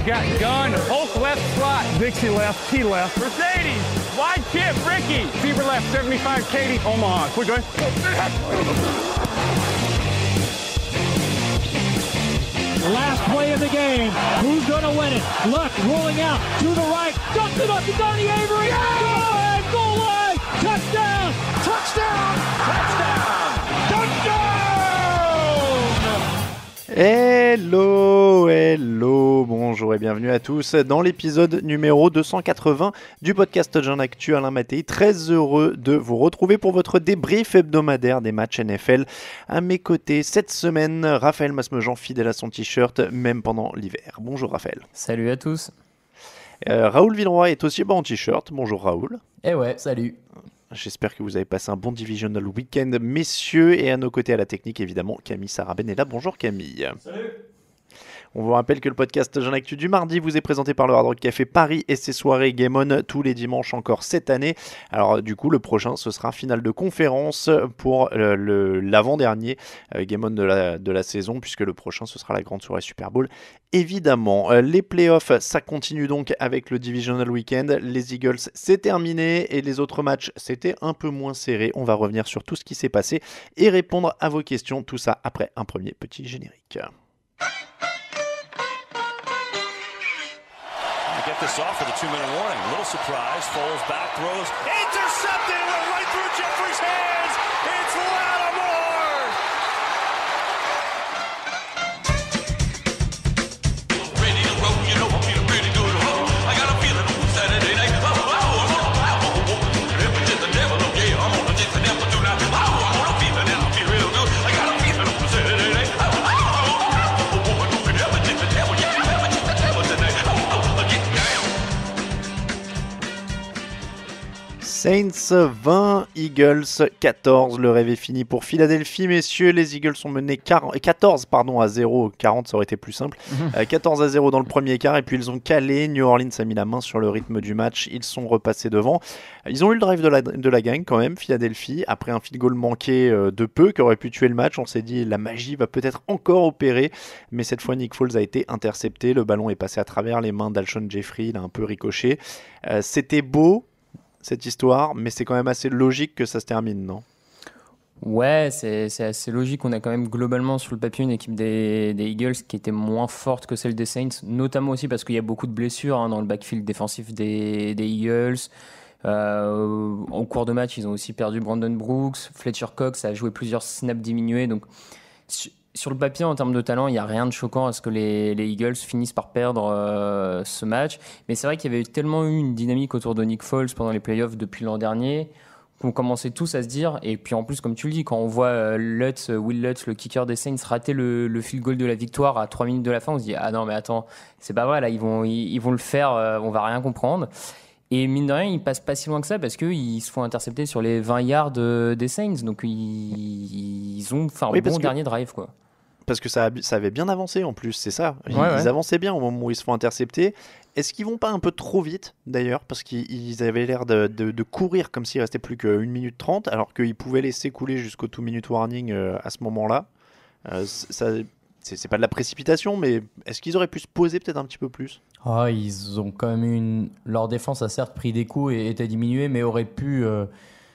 Got gun, Hulk left slot, Dixie left, T left, Mercedes, wide chip, Ricky, Fever left, 75, Katie, Omaha. We're going. Last play of the game. Who's going to win it? Luck rolling out to the right. Dumps it up to Donnie Avery. Yeah! Goal line. Touchdown. Touchdown. Touchdown. Touchdown. Hello, bonjour et bienvenue à tous dans l'épisode numéro 280 du podcast Touchdown Actu. Alain Mattei, très heureux de vous retrouver pour votre débrief hebdomadaire des matchs NFL. À mes côtés cette semaine, Raphaël Masmejean, fidèle à son t-shirt, même pendant l'hiver. Bonjour Raphaël. Salut à tous. Raoul Villeroy est aussi en t-shirt. Bonjour Raoul. Eh ouais, salut. J'espère que vous avez passé un bon divisional week-end, messieurs, et à nos côtés à la technique, évidemment, Camille Sarabène est là. Bonjour Camille. Salut. On vous rappelle que le podcast Jean Actu du mardi vous est présenté par le Hard Rock Café Paris et ses soirées Game On tous les dimanches encore cette année. Alors du coup, le prochain, ce sera finale de conférence pour l'avant-dernier Game On de la saison, puisque le prochain, ce sera la grande soirée Super Bowl. Évidemment, les playoffs, ça continue donc avec le Divisional Weekend. Les Eagles, c'est terminé et les autres matchs, c'était un peu moins serré. On va revenir sur tout ce qui s'est passé et répondre à vos questions. Tout ça après un premier petit générique. Get this off with a 2-minute warning. A little surprise. Foles back, throws. Intercepted! It went right through Jeffrey's hands. It's Lattimore! Radio road, you know I'm feeling pretty good. I got a feeling on Saturday night. I'm gonna the devil, yeah. I'm gonna the devil tonight. I'm gonna feel it and I feel real good. I got a feeling on Saturday night. Saints 20, Eagles 14, le rêve est fini pour Philadelphie, messieurs. Les Eagles sont menés 14 à 0, 40 ça aurait été plus simple, 14 à 0 dans le premier quart et puis ils ont calé. New Orleans a mis la main sur le rythme du match, ils sont repassés devant. Ils ont eu le drive de la gang quand même, Philadelphie, après un field goal manqué de peu qui aurait pu tuer le match. On s'est dit la magie va peut-être encore opérer, mais cette fois Nick Foles a été intercepté, le ballon est passé à travers les mains d'Alshon Jeffrey, il a un peu ricoché. C'était beau cette histoire, mais c'est quand même assez logique que ça se termine, non ? Ouais, c'est assez logique. On a quand même globalement sur le papier une équipe des Eagles qui était moins forte que celle des Saints, notamment aussi parce qu'il y a beaucoup de blessures dans le backfield défensif des Eagles. En cours de match, ils ont aussi perdu Brandon Brooks, Fletcher Cox a joué plusieurs snaps diminués, donc sur le papier, en termes de talent, il n'y a rien de choquant à ce que les Eagles finissent par perdre ce match. Mais c'est vrai qu'il y avait tellement eu une dynamique autour de Nick Foles pendant les playoffs depuis l'an dernier qu'on commençait tous à se dire, et puis en plus, comme tu le dis, quand on voit Will Lutz, le kicker des Saints, rater le field goal de la victoire à 3 minutes de la fin, on se dit « Ah non, mais attends, c'est pas vrai, là, ils vont le faire, on va rien comprendre ». Et mine de rien, ils passent pas si loin que ça parce qu'ils se font intercepter sur les 20 yards des Saints. Donc ils ont fait un bon dernier drive, quoi. Parce que ça avait bien avancé en plus, c'est ça. Ils avançaient bien au moment où ils se font intercepter. Est-ce qu'ils vont pas un peu trop vite d'ailleurs ? Parce qu'ils avaient l'air de courir comme s'il restait plus qu'1 minute 30, alors qu'ils pouvaient laisser couler jusqu'au 2-minute warning à ce moment-là. C'est pas de la précipitation, mais est-ce qu'ils auraient pu se poser peut-être un petit peu plus ? Ils ont quand même leur défense a certes pris des coups et était diminuée, mais aurait pu.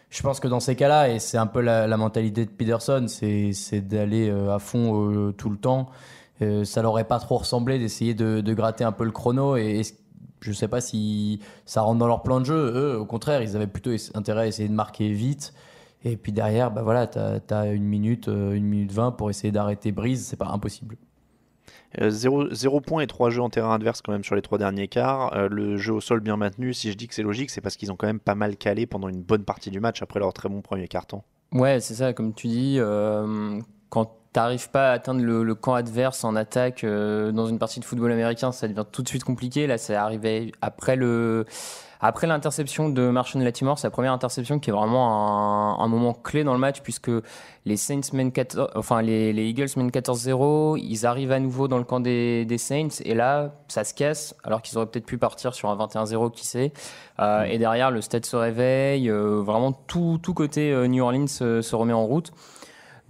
Je pense que dans ces cas-là, et c'est un peu la mentalité de Peterson, c'est d'aller à fond tout le temps. Ça leur aurait pas trop ressemblé d'essayer de gratter un peu le chrono et je sais pas si ça rentre dans leur plan de jeu. Eux, au contraire, ils avaient plutôt intérêt à essayer de marquer vite. Et puis derrière, t'as 1 minute 20 pour essayer d'arrêter Breeze, c'est pas impossible. 0 points et 3 jeux en terrain adverse quand même sur les 3 derniers quarts. Le jeu au sol bien maintenu, si je dis que c'est logique, c'est parce qu'ils ont quand même pas mal calé pendant une bonne partie du match après leur très bon premier quart-temps. Ouais, c'est ça, comme tu dis, quand t'arrives pas à atteindre le camp adverse en attaque dans une partie de football américain, ça devient tout de suite compliqué. Là, c'est arrivé après l'interception de Marshon Lattimore, c'est la première interception qui est vraiment un moment clé dans le match, puisque les Saints mènent les Eagles mènent 14-0, ils arrivent à nouveau dans le camp des Saints, et là, ça se casse, alors qu'ils auraient peut-être pu partir sur un 21-0, qui sait. Et derrière, le stade se réveille, vraiment tout côté New Orleans se remet en route.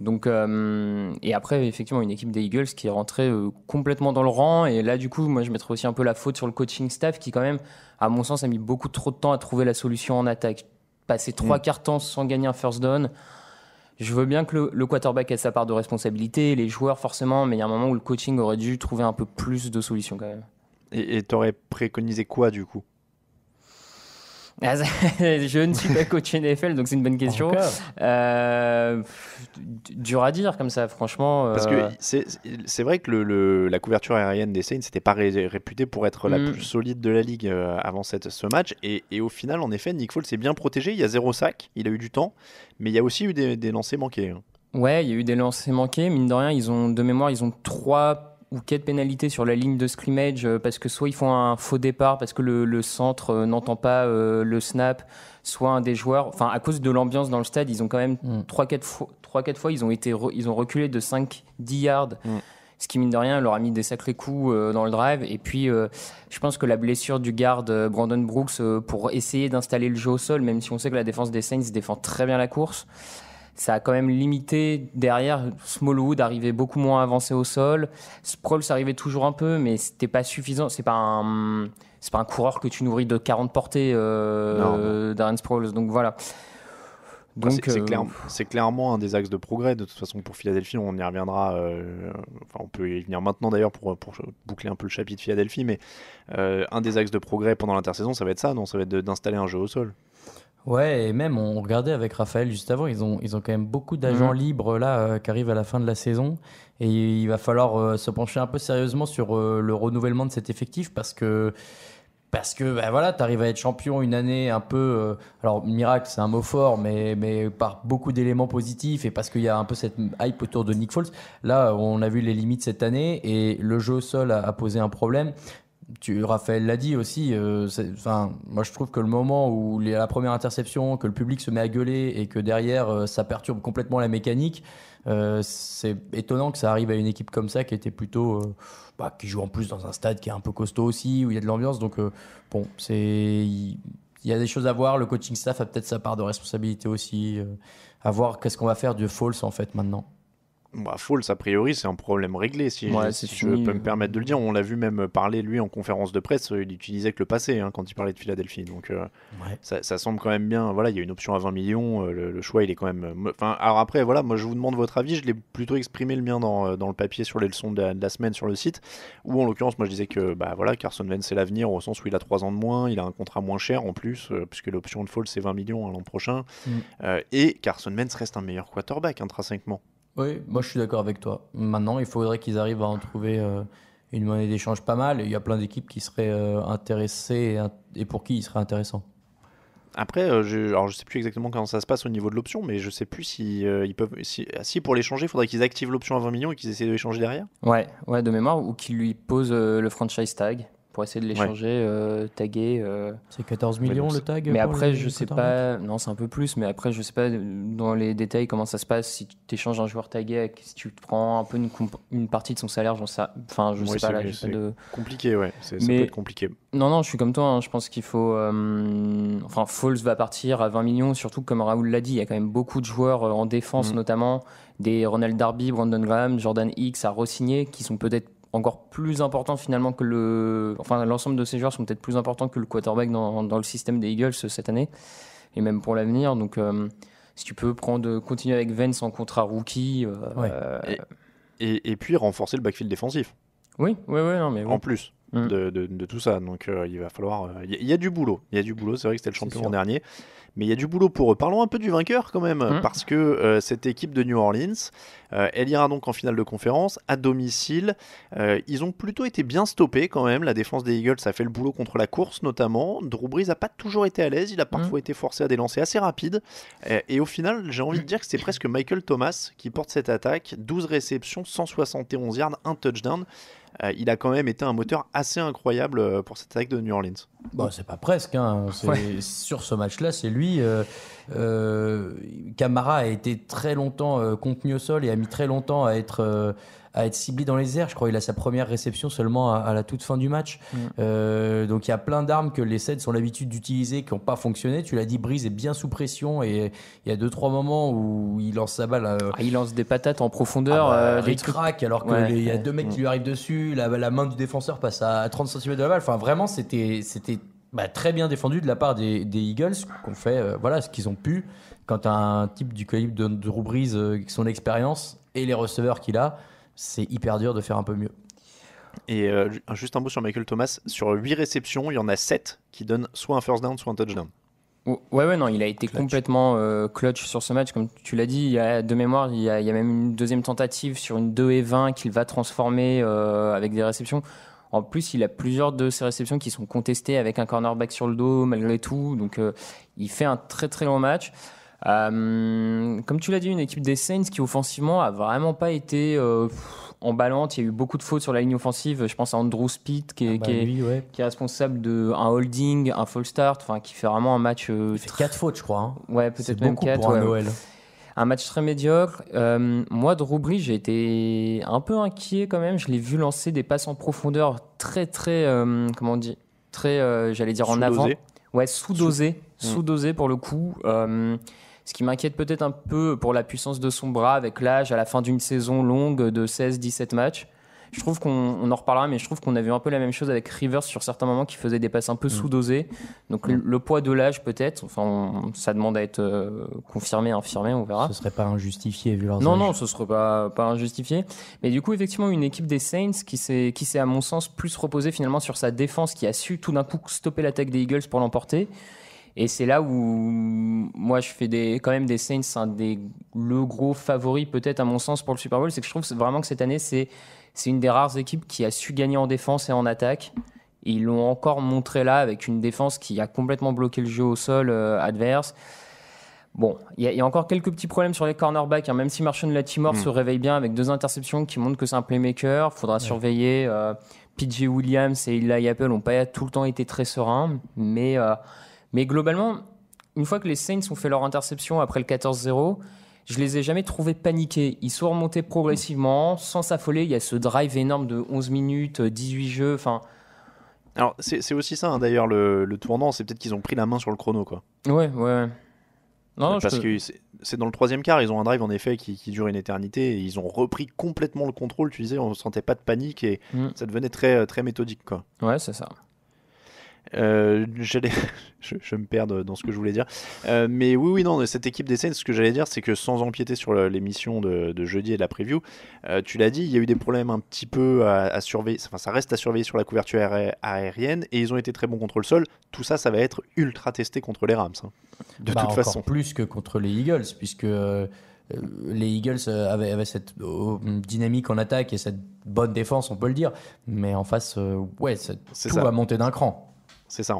Donc, et après, effectivement, une équipe des Eagles qui est rentrée complètement dans le rang. Et là, du coup, moi, je mettrais aussi un peu la faute sur le coaching staff qui, quand même, à mon sens, a mis beaucoup trop de temps à trouver la solution en attaque. Passer 3 quarts temps sans gagner un first down. Je veux bien que le quarterback ait sa part de responsabilité, les joueurs forcément, mais il y a un moment où le coaching aurait dû trouver un peu plus de solutions quand même. Et t'aurais préconisé quoi, du coup ? Je ne suis pas coach NFL, donc c'est une bonne question. Dur à dire comme ça, franchement. Parce que c'est vrai que la couverture aérienne des Saints n'était pas réputée pour être la plus solide de la ligue avant ce match. Et au final, en effet, Nick Foles s'est bien protégé. Il y a 0 sac, il a eu du temps, mais il y a aussi eu des lancers manqués. Ouais, il y a eu des lancers manqués. Mine de rien, ils ont 3 ou 4 pénalités sur la ligne de scrimmage parce que soit ils font un faux départ parce que le centre n'entend pas le snap, soit un des joueurs, enfin à cause de l'ambiance dans le stade, ils ont quand même 3-4 fois ils ont reculé de 5-10 yards. Ce qui, mine de rien, leur a mis des sacrés coups dans le drive. Et puis, je pense que la blessure du garde Brandon Brooks pour essayer d'installer le jeu au sol, même si on sait que la défense des Saints défend très bien la course, ça a quand même limité derrière. Smallwood arrivait beaucoup moins avancé au sol. Sproles arrivait toujours un peu, mais c'était pas suffisant. C'est pas un coureur que tu nourris de 40 portées, Darren Sproles. Donc voilà. Donc, c'est clairement un des axes de progrès. De toute façon, pour Philadelphie, on y reviendra. On peut y venir maintenant d'ailleurs pour boucler un peu le chapitre Philadelphie. Mais un des axes de progrès pendant l'intersaison, ça va être ça, non ? Ça va être d'installer un jeu au sol. Ouais, et même on regardait avec Raphaël juste avant, ils ont quand même beaucoup d'agents libres là qui arrivent à la fin de la saison, et il va falloir se pencher un peu sérieusement sur le renouvellement de cet effectif parce que voilà, t'arrives à être champion une année un peu alors miracle c'est un mot fort, mais par beaucoup d'éléments positifs, et parce qu'il y a un peu cette hype autour de Nick Foles. Là on a vu les limites cette année et le jeu au sol a posé un problème. Raphaël l'a dit aussi, moi je trouve que le moment où la première interception, que le public se met à gueuler et que derrière ça perturbe complètement la mécanique, c'est étonnant que ça arrive à une équipe comme ça qui était plutôt qui joue en plus dans un stade qui est un peu costaud aussi, où il y a de l'ambiance. Donc il y a des choses à voir. Le coaching staff a peut-être sa part de responsabilité aussi, à voir qu'est-ce qu'on va faire de Foles en fait maintenant. Foles, a priori, c'est un problème réglé, si je peux me permettre de le dire. On l'a vu même parler, lui, en conférence de presse. Il utilisait que le passé quand il parlait de Philadelphie. Donc, ça semble quand même bien. Voilà, il y a une option à 20 millions. Le choix, il est quand même... alors après, voilà, moi, je vous demande votre avis. Je l'ai plutôt exprimé le mien dans le papier sur les leçons de la semaine sur le site. Où, en l'occurrence, moi, je disais que Carson Wentz, c'est l'avenir, au sens où il a 3 ans de moins. Il a un contrat moins cher, en plus, puisque l'option de Foles, c'est 20 millions l'an prochain. Et Carson Wentz reste un meilleur quarterback, intrinsèquement. Oui, moi je suis d'accord avec toi. Maintenant, il faudrait qu'ils arrivent à en trouver une monnaie d'échange pas mal. Il y a plein d'équipes qui seraient intéressées et pour qui il serait intéressant. Après, je sais plus exactement comment ça se passe au niveau de l'option, mais je sais plus si ils peuvent. Si pour l'échanger, il faudrait qu'ils activent l'option à 20 millions et qu'ils essaient de l'échanger derrière. Ouais, de mémoire, ou qu'ils lui posent le franchise tag pour essayer de l'échanger, taguer. C'est 14 millions le tag. Mais après, je sais pas. Non, c'est un peu plus, mais après, je sais pas dans les détails comment ça se passe. Si tu échanges un joueur tagué, si tu prends un peu une partie de son salaire, je sais pas là. C'est compliqué, ouais. Ça peut être compliqué. Non, je suis comme toi. Je pense qu'il faut. Foles va partir à 20 millions, surtout comme Raoul l'a dit, il y a quand même beaucoup de joueurs en défense, notamment des Ronald Darby, Brandon Graham, Jordan Hicks à re-signer, qui sont peut-être encore plus important finalement que l'ensemble de ces joueurs sont peut-être plus importants que le quarterback dans le système des Eagles cette année et même pour l'avenir. Donc si tu peux continuer avec Vance en contrat rookie et puis renforcer le backfield défensif. Oui, non mais en plus. de tout ça. Donc il va falloir. Il y a du boulot. Il y a du boulot. C'est vrai que c'était le champion l'an dernier. Mais il y a du boulot pour eux. Parlons un peu du vainqueur quand même, parce que cette équipe de New Orleans, elle ira donc en finale de conférence à domicile. Ils ont plutôt été bien stoppés quand même. La défense des Eagles a fait le boulot contre la course notamment. Drew Brees n'a pas toujours été à l'aise. Il a parfois été forcé à des lancers assez rapides. Et au final, j'ai envie de dire que c'est presque Michael Thomas qui porte cette attaque. 12 réceptions, 171 yards, un touchdown. Il a quand même été un moteur assez incroyable pour cette attaque de New Orleans. Bon, c'est pas presque. Sur ce match-là, c'est lui. Camara a été très longtemps contenu au sol et a mis très longtemps à être ciblé dans les airs. Je crois qu'il a sa première réception seulement à la toute fin du match. Donc il y a plein d'armes que les Saints ont l'habitude d'utiliser qui n'ont pas fonctionné. Tu l'as dit, Brees est bien sous pression et il y a 2-3 moments où il lance sa balle. Il lance des patates en profondeur. Il craque alors qu'il y a 2 mecs qui lui arrivent dessus. La main du défenseur passe à 30 cm de la balle. Enfin, vraiment, c'était très bien défendu de la part des Eagles qui ont fait ce qu'ils ont pu. Quand tu as un type du calibre de Drew Brees, son expérience et les receveurs qu'il a, c'est hyper dur de faire un peu mieux. Et juste un mot sur Michael Thomas. Sur 8 réceptions, il y en a 7 qui donnent soit un first down, soit un touchdown. Non, il a été complètement clutch sur ce match. Comme tu l'as dit, de mémoire, il y a même une deuxième tentative sur une 2-20 qu'il va transformer avec des réceptions. En plus, il a plusieurs de ses réceptions qui sont contestées avec un cornerback sur le dos, malgré tout. Donc, il fait un très très long match. Comme tu l'as dit, une équipe des Saints qui offensivement a vraiment pas été emballante. Il y a eu beaucoup de fautes sur la ligne offensive. Je pense à Andrew Speed qui est responsable d'un holding, un false start, qui fait vraiment un match. Il fait 4 fautes, je crois. Ouais, peut-être même 4 pour un OL. Un match très médiocre. Moi, Drew Brees, j'ai été un peu inquiet quand même. Je l'ai vu lancer des passes en profondeur très, très, j'allais dire en avant. Ouais, sous-dosé pour le coup. Ce qui m'inquiète peut-être un peu pour la puissance de son bras avec l'âge à la fin d'une saison longue de 16-17 matchs. Je trouve qu'on en reparlera, mais je trouve qu'on a vu un peu la même chose avec Rivers sur certains moments qui faisait des passes un peu sous-dosées. Donc le poids de l'âge peut-être, ça demande à être confirmé, infirmé, on verra. Ce serait pas injustifié vu leur âge. Non, ce serait pas injustifié. Mais du coup, effectivement, une équipe des Saints qui s'est à mon sens plus reposée finalement sur sa défense, qui a su tout d'un coup stopper l'attaque des Eagles pour l'emporter. Et c'est là où moi je fais quand même des Saints le gros favori peut-être à mon sens pour le Super Bowl. C'est que je trouve vraiment que cette année c'est une des rares équipes qui a su gagner en défense et en attaque. Et ils l'ont encore montré là avec une défense qui a complètement bloqué le jeu au sol adverse. Bon, il y a encore quelques petits problèmes sur les cornerbacks, même si Marshon Lattimore se réveille bien avec 2 interceptions qui montrent que c'est un playmaker. Il faudra surveiller. PJ Williams et Eli Apple n'ont pas tout le temps été très sereins, mais globalement, une fois que les Saints ont fait leur interception après le 14-0, je les ai jamais trouvés paniqués. Ils sont remontés progressivement, sans s'affoler. Il y a ce drive énorme de 11 minutes, 18 jeux. Alors, c'est aussi ça, d'ailleurs, le tournant. C'est peut-être qu'ils ont pris la main sur le chrono, quoi. Ouais. Non, parce que c'est dans le 3e quart, ils ont un drive, en effet, qui dure une éternité. Et ils ont repris complètement le contrôle. Tu disais, on ne sentait pas de panique et ça devenait très, très méthodique, quoi. Ouais, c'est ça. Je me perds dans ce que je voulais dire, mais non, cette équipe des Saints, ce que j'allais dire, c'est que sans empiéter sur l'émission de jeudi et de la preview, tu l'as dit, il y a eu des problèmes un petit peu à surveiller, ça reste à surveiller sur la couverture aérienne, et ils ont été très bons contre le sol. Tout ça, ça va être ultra testé contre les Rams, de toute façon. Encore plus que contre les Eagles, puisque les Eagles avaient cette dynamique en attaque et cette bonne défense, on peut le dire, mais en face, tout va monter d'un cran. C'est ça,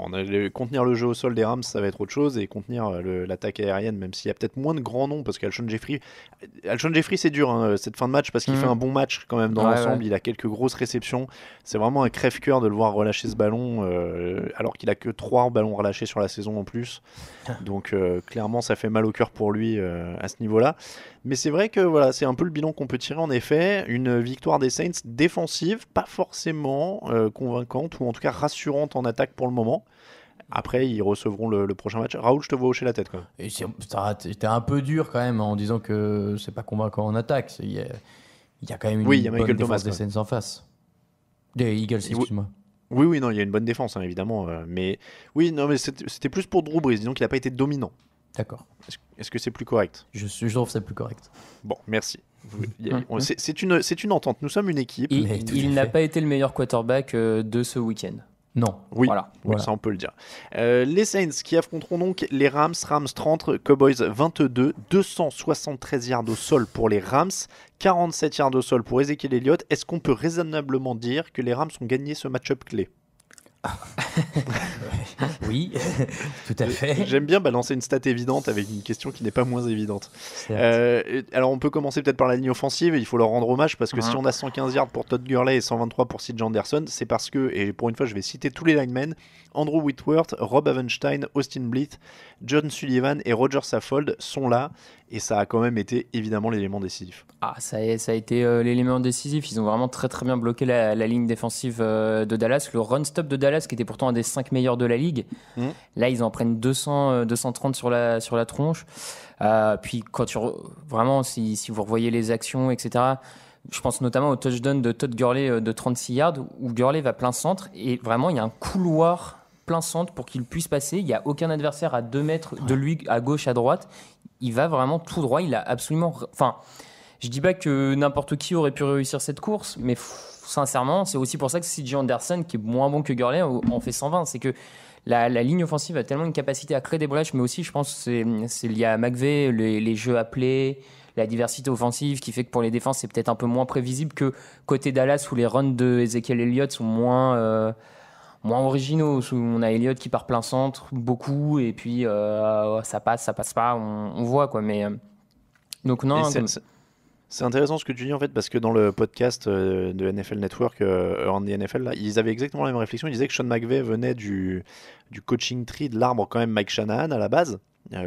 contenir le jeu au sol des Rams, ça va être autre chose, et contenir l'attaque aérienne, même s'il y a peut-être moins de grands noms, parce qu'Alshon Jeffrey c'est dur cette fin de match, parce qu'il fait un bon match quand même dans l'ensemble. Il a quelques grosses réceptions, c'est vraiment un crève-cœur de le voir relâcher ce ballon, alors qu'il a que 3 ballons relâchés sur la saison en plus, donc clairement ça fait mal au cœur pour lui à ce niveau-là. Mais c'est vrai que c'est un peu le bilan qu'on peut tirer, en effet. Une victoire des Saints défensive, pas forcément convaincante, ou en tout cas rassurante en attaque pour le moment. Après, ils recevront le prochain match. Raoul, je te vois hocher la tête, quoi. Et c'était un peu dur quand même en disant que c'est pas convaincant en attaque. Il y a quand même une bonne défense des Saints en face. Des Eagles, excuse-moi. Non, il y a une bonne défense, évidemment. Mais c'était plus pour Drew Brees. Disons qu'il n'a pas été dominant. D'accord. Est-ce que c'est plus correct ? Je trouve que c'est plus correct. Bon, merci. C'est une entente. Nous sommes une équipe. Il n'a pas été le meilleur quarterback de ce week-end. Non. Oui, Voilà. ça on peut le dire. Les Saints qui affronteront donc les Rams 30, Cowboys 22, 273 yards au sol pour les Rams, 47 yards au sol pour Ezekiel Elliott. Est-ce qu'on peut raisonnablement dire que les Rams ont gagné ce match-up clé ? Oui, tout à fait. J'aime bien balancer une stat évidente avec une question qui n'est pas moins évidente. Alors on peut commencer peut-être par la ligne offensive, il faut leur rendre hommage parce que si on a 115 yards pour Todd Gurley et 123 pour C.J. Anderson, c'est parce que, et pour une fois je vais citer tous les linemen, Andrew Whitworth, Rob Havenstein, Austin Bleeth, John Sullivan et Roger Saffold sont là et ça a quand même été évidemment l'élément décisif. Ça a été l'élément décisif. Ils ont vraiment très très bien bloqué la ligne défensive de Dallas. Le run-stop de Dallas, qui était pourtant un des 5 meilleurs de la ligue, là ils en prennent 230 sur la tronche. Puis vraiment, si vous revoyez les actions, etc., je pense notamment au touchdown de Todd Gurley de 36 yards, où Gurley va plein centre, et vraiment il y a un couloir plein centre pour qu'il puisse passer. Il n'y a aucun adversaire à 2 mètres de lui, à gauche, à droite. Il va vraiment tout droit. Il a absolument... Enfin, je dis pas que n'importe qui aurait pu réussir cette course, mais sincèrement, c'est aussi pour ça que C.J. Anderson, qui est moins bon que Gurley, en fait 120. C'est que la ligne offensive a tellement une capacité à créer des brèches, mais aussi, je pense que c'est lié à McVay, les jeux appelés, la diversité offensive qui fait que pour les défenses, c'est peut-être un peu moins prévisible que côté Dallas, où les runs de Ezekiel Elliott sont moins originaux, où on a Elliott qui part plein centre beaucoup, et puis ça passe pas, on voit quoi. Mais donc non. C'est intéressant ce que tu dis en fait, parce que dans le podcast de NFL Network, Around the NFL, là, ils avaient exactement la même réflexion. Ils disaient que Sean McVay venait du coaching tree de l'arbre quand même Mike Shanahan à la base.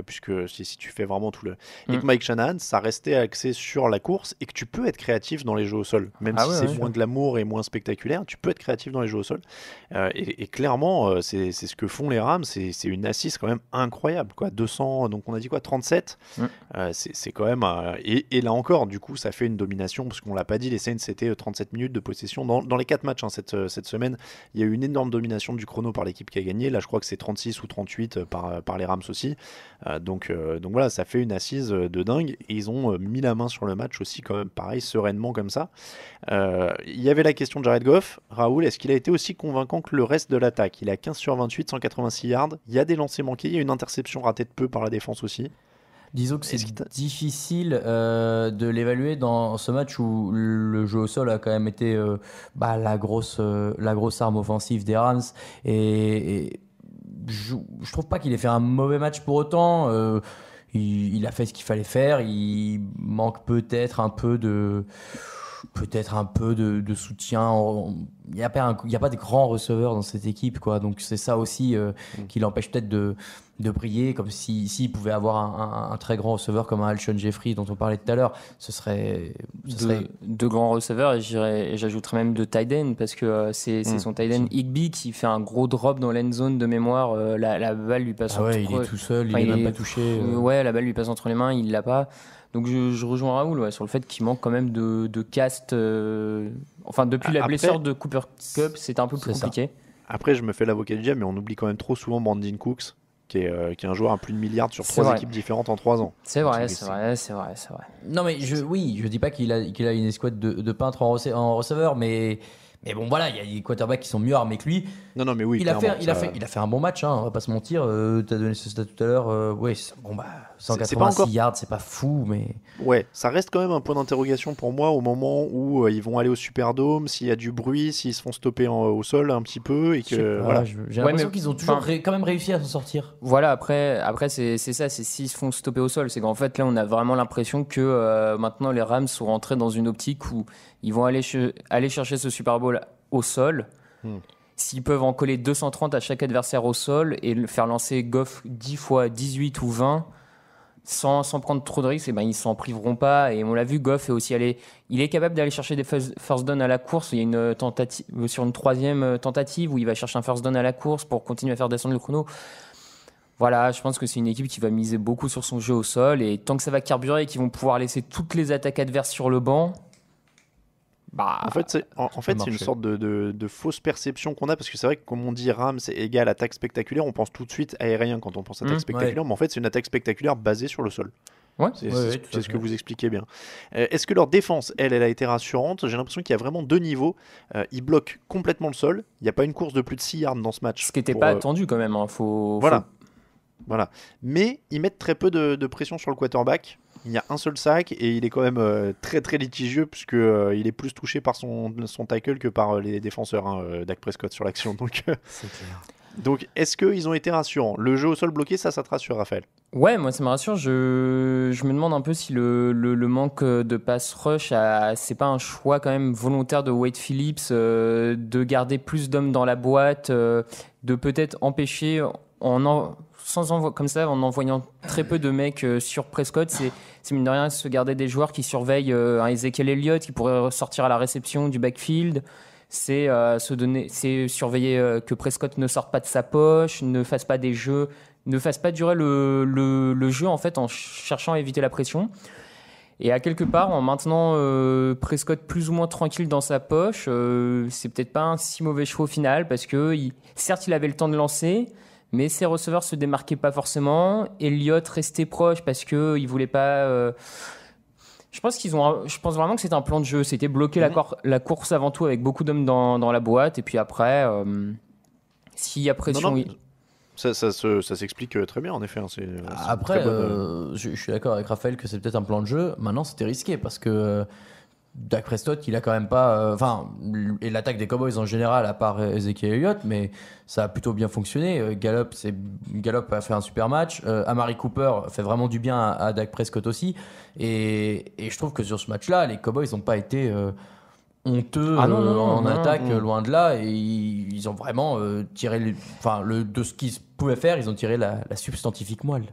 Puisque si tu fais vraiment tout le... Et que Mike Shanahan, ça restait axé sur la course et que tu peux être créatif dans les jeux au sol. Même si c'est moins glamour et moins spectaculaire, tu peux être créatif dans les jeux au sol. Et clairement, c'est ce que font les Rams. C'est une assise quand même incroyable. 200, donc on a dit 37. C'est quand même... Et là encore, du coup, ça fait une domination parce qu'on l'a pas dit, les Saints, c'était 37 minutes de possession. Dans les 4 matchs cette semaine, il y a eu une énorme domination du chrono par l'équipe qui a gagné. Là, je crois que c'est 36 ou 38 par les Rams aussi. Donc voilà, ça fait une assise de dingue et ils ont mis la main sur le match aussi quand même pareil sereinement comme ça. Il y avait la question de Jared Goff. Raoul, est-ce qu'il a été aussi convaincant que le reste de l'attaque ? Il a 15 sur 28, 186 yards, il y a des lancers manqués, il y a une interception ratée de peu par la défense aussi. Disons que c'est difficile de l'évaluer dans ce match où le jeu au sol a quand même été la grosse arme offensive des Rams et je trouve pas qu'il ait fait un mauvais match pour autant. Il a fait ce qu'il fallait faire. Il manque peut-être un peu de soutien. Il n'y a pas de grands receveurs dans cette équipe, quoi. Donc c'est ça aussi qui l'empêche peut-être de briller, comme s'il pouvait avoir un très grand receveur comme un Alshon Jeffrey dont on parlait tout à l'heure. Ce serait de grands receveurs, et j'ajouterais même de tight end, parce que c'est son tight end Higbee qui fait un gros drop dans l'end zone de mémoire. La balle lui passe il est tout seul, il n'est même pas touché. La balle lui passe entre les mains, il l'a pas. Donc je rejoins Raoul sur le fait qu'il manque quand même de cast. Depuis la blessure de Cooper Kupp, c'était un peu plus compliqué. Après, je me fais l'avocat du diable, mais on oublie quand même trop souvent Brandon Cooks, qui est un joueur à plus de milliards sur 3 équipes différentes en 3 ans. C'est vrai. Non, mais je dis pas qu'il a une escouade de peintres en receveur, mais bon, voilà, il y a des quarterbacks qui sont mieux armés que lui. Non, mais oui, il a fait un bon match, on va pas se mentir. Tu as donné ce stat tout à l'heure. 186 yards, c'est pas fou, mais... Ouais, ça reste quand même un point d'interrogation pour moi au moment où ils vont aller au Superdome, s'il y a du bruit, s'ils se font stopper au sol un petit peu. Et que, voilà. J'ai l'impression qu'ils ont toujours quand même réussi à s'en sortir. Voilà, après c'est ça, c'est s'ils se font stopper au sol. C'est qu'en fait, là, on a vraiment l'impression que maintenant, les Rams sont rentrés dans une optique où ils vont aller chercher ce Super Bowl au sol. S'ils peuvent en coller 230 à chaque adversaire au sol et le faire lancer Goff 10 fois 18 ou 20 sans prendre trop de risques, ils s'en priveront pas. Et on l'a vu, Goff est aussi il est capable d'aller chercher des first down à la course. Il y a une tentative sur une 3e tentative où il va chercher un first down à la course pour continuer à faire descendre le chrono. Voilà, je pense que c'est une équipe qui va miser beaucoup sur son jeu au sol, et tant que ça va carburer et qu'ils vont pouvoir laisser toutes les attaques adverses sur le banc, Bah, En fait, c'est une sorte de fausse perception qu'on a, parce que c'est vrai que comme on dit Rams c'est égal attaque spectaculaire, on pense tout de suite aérien quand on pense attaque spectaculaire, mais en fait c'est une attaque spectaculaire basée sur le sol. Ouais. C'est ce que vous expliquez bien. Est-ce que leur défense, elle a été rassurante? J'ai l'impression qu'il y a vraiment deux niveaux. Ils bloquent complètement le sol. Il n'y a pas une course de plus de 6 yards dans ce match. Ce qui n'était pas attendu quand même. Hein. Voilà. Mais ils mettent très peu de pression sur le quarterback. Il y a un seul sac et il est quand même très très litigieux puisque il est plus touché par son tackle que par les défenseurs, Dak Prescott sur l'action. Donc, C'est clair. donc est-ce qu'ils ont été rassurants? Le jeu au sol bloqué, ça te rassure, Raphaël? Ouais, moi ça me rassure. Je me demande un peu si le manque de pass rush, c'est pas un choix quand même volontaire de Wade Phillips de garder plus d'hommes dans la boîte, de peut-être empêcher comme ça, en envoyant très peu de mecs sur Prescott, c'est mine de rien se garder des joueurs qui surveillent un Ezekiel Elliott qui pourrait ressortir à la réception du backfield. C'est surveiller que Prescott ne sorte pas de sa poche, ne fasse pas des jeux, ne fasse pas durer le jeu en fait en cherchant à éviter la pression. Et à quelque part, en maintenant Prescott plus ou moins tranquille dans sa poche, c'est peut-être pas un si mauvais choix au final parce que certes il avait le temps de lancer, mais ses receveurs se démarquaient pas forcément. Elliott restait proche parce que il voulait pas. Je pense vraiment que c'était un plan de jeu. C'était bloquer la course avant tout avec beaucoup d'hommes dans la boîte. Et puis après, s'il y a pression... Non. Ça s'explique très bien, en effet. Après, je suis d'accord avec Raphaël que c'est peut-être un plan de jeu. Maintenant, c'était risqué parce que Dak Prescott, il a quand même pas... et l'attaque des Cowboys en général, à part Ezekiel Elliott, mais ça a plutôt bien fonctionné. Gallup a fait un super match. Amari Cooper fait vraiment du bien à Dak Prescott aussi. Et je trouve que sur ce match-là, les Cowboys n'ont pas été honteux en attaque, loin de là. Et ils ont vraiment tiré... de ce qu'ils pouvaient faire, ils ont tiré la substantifique moelle.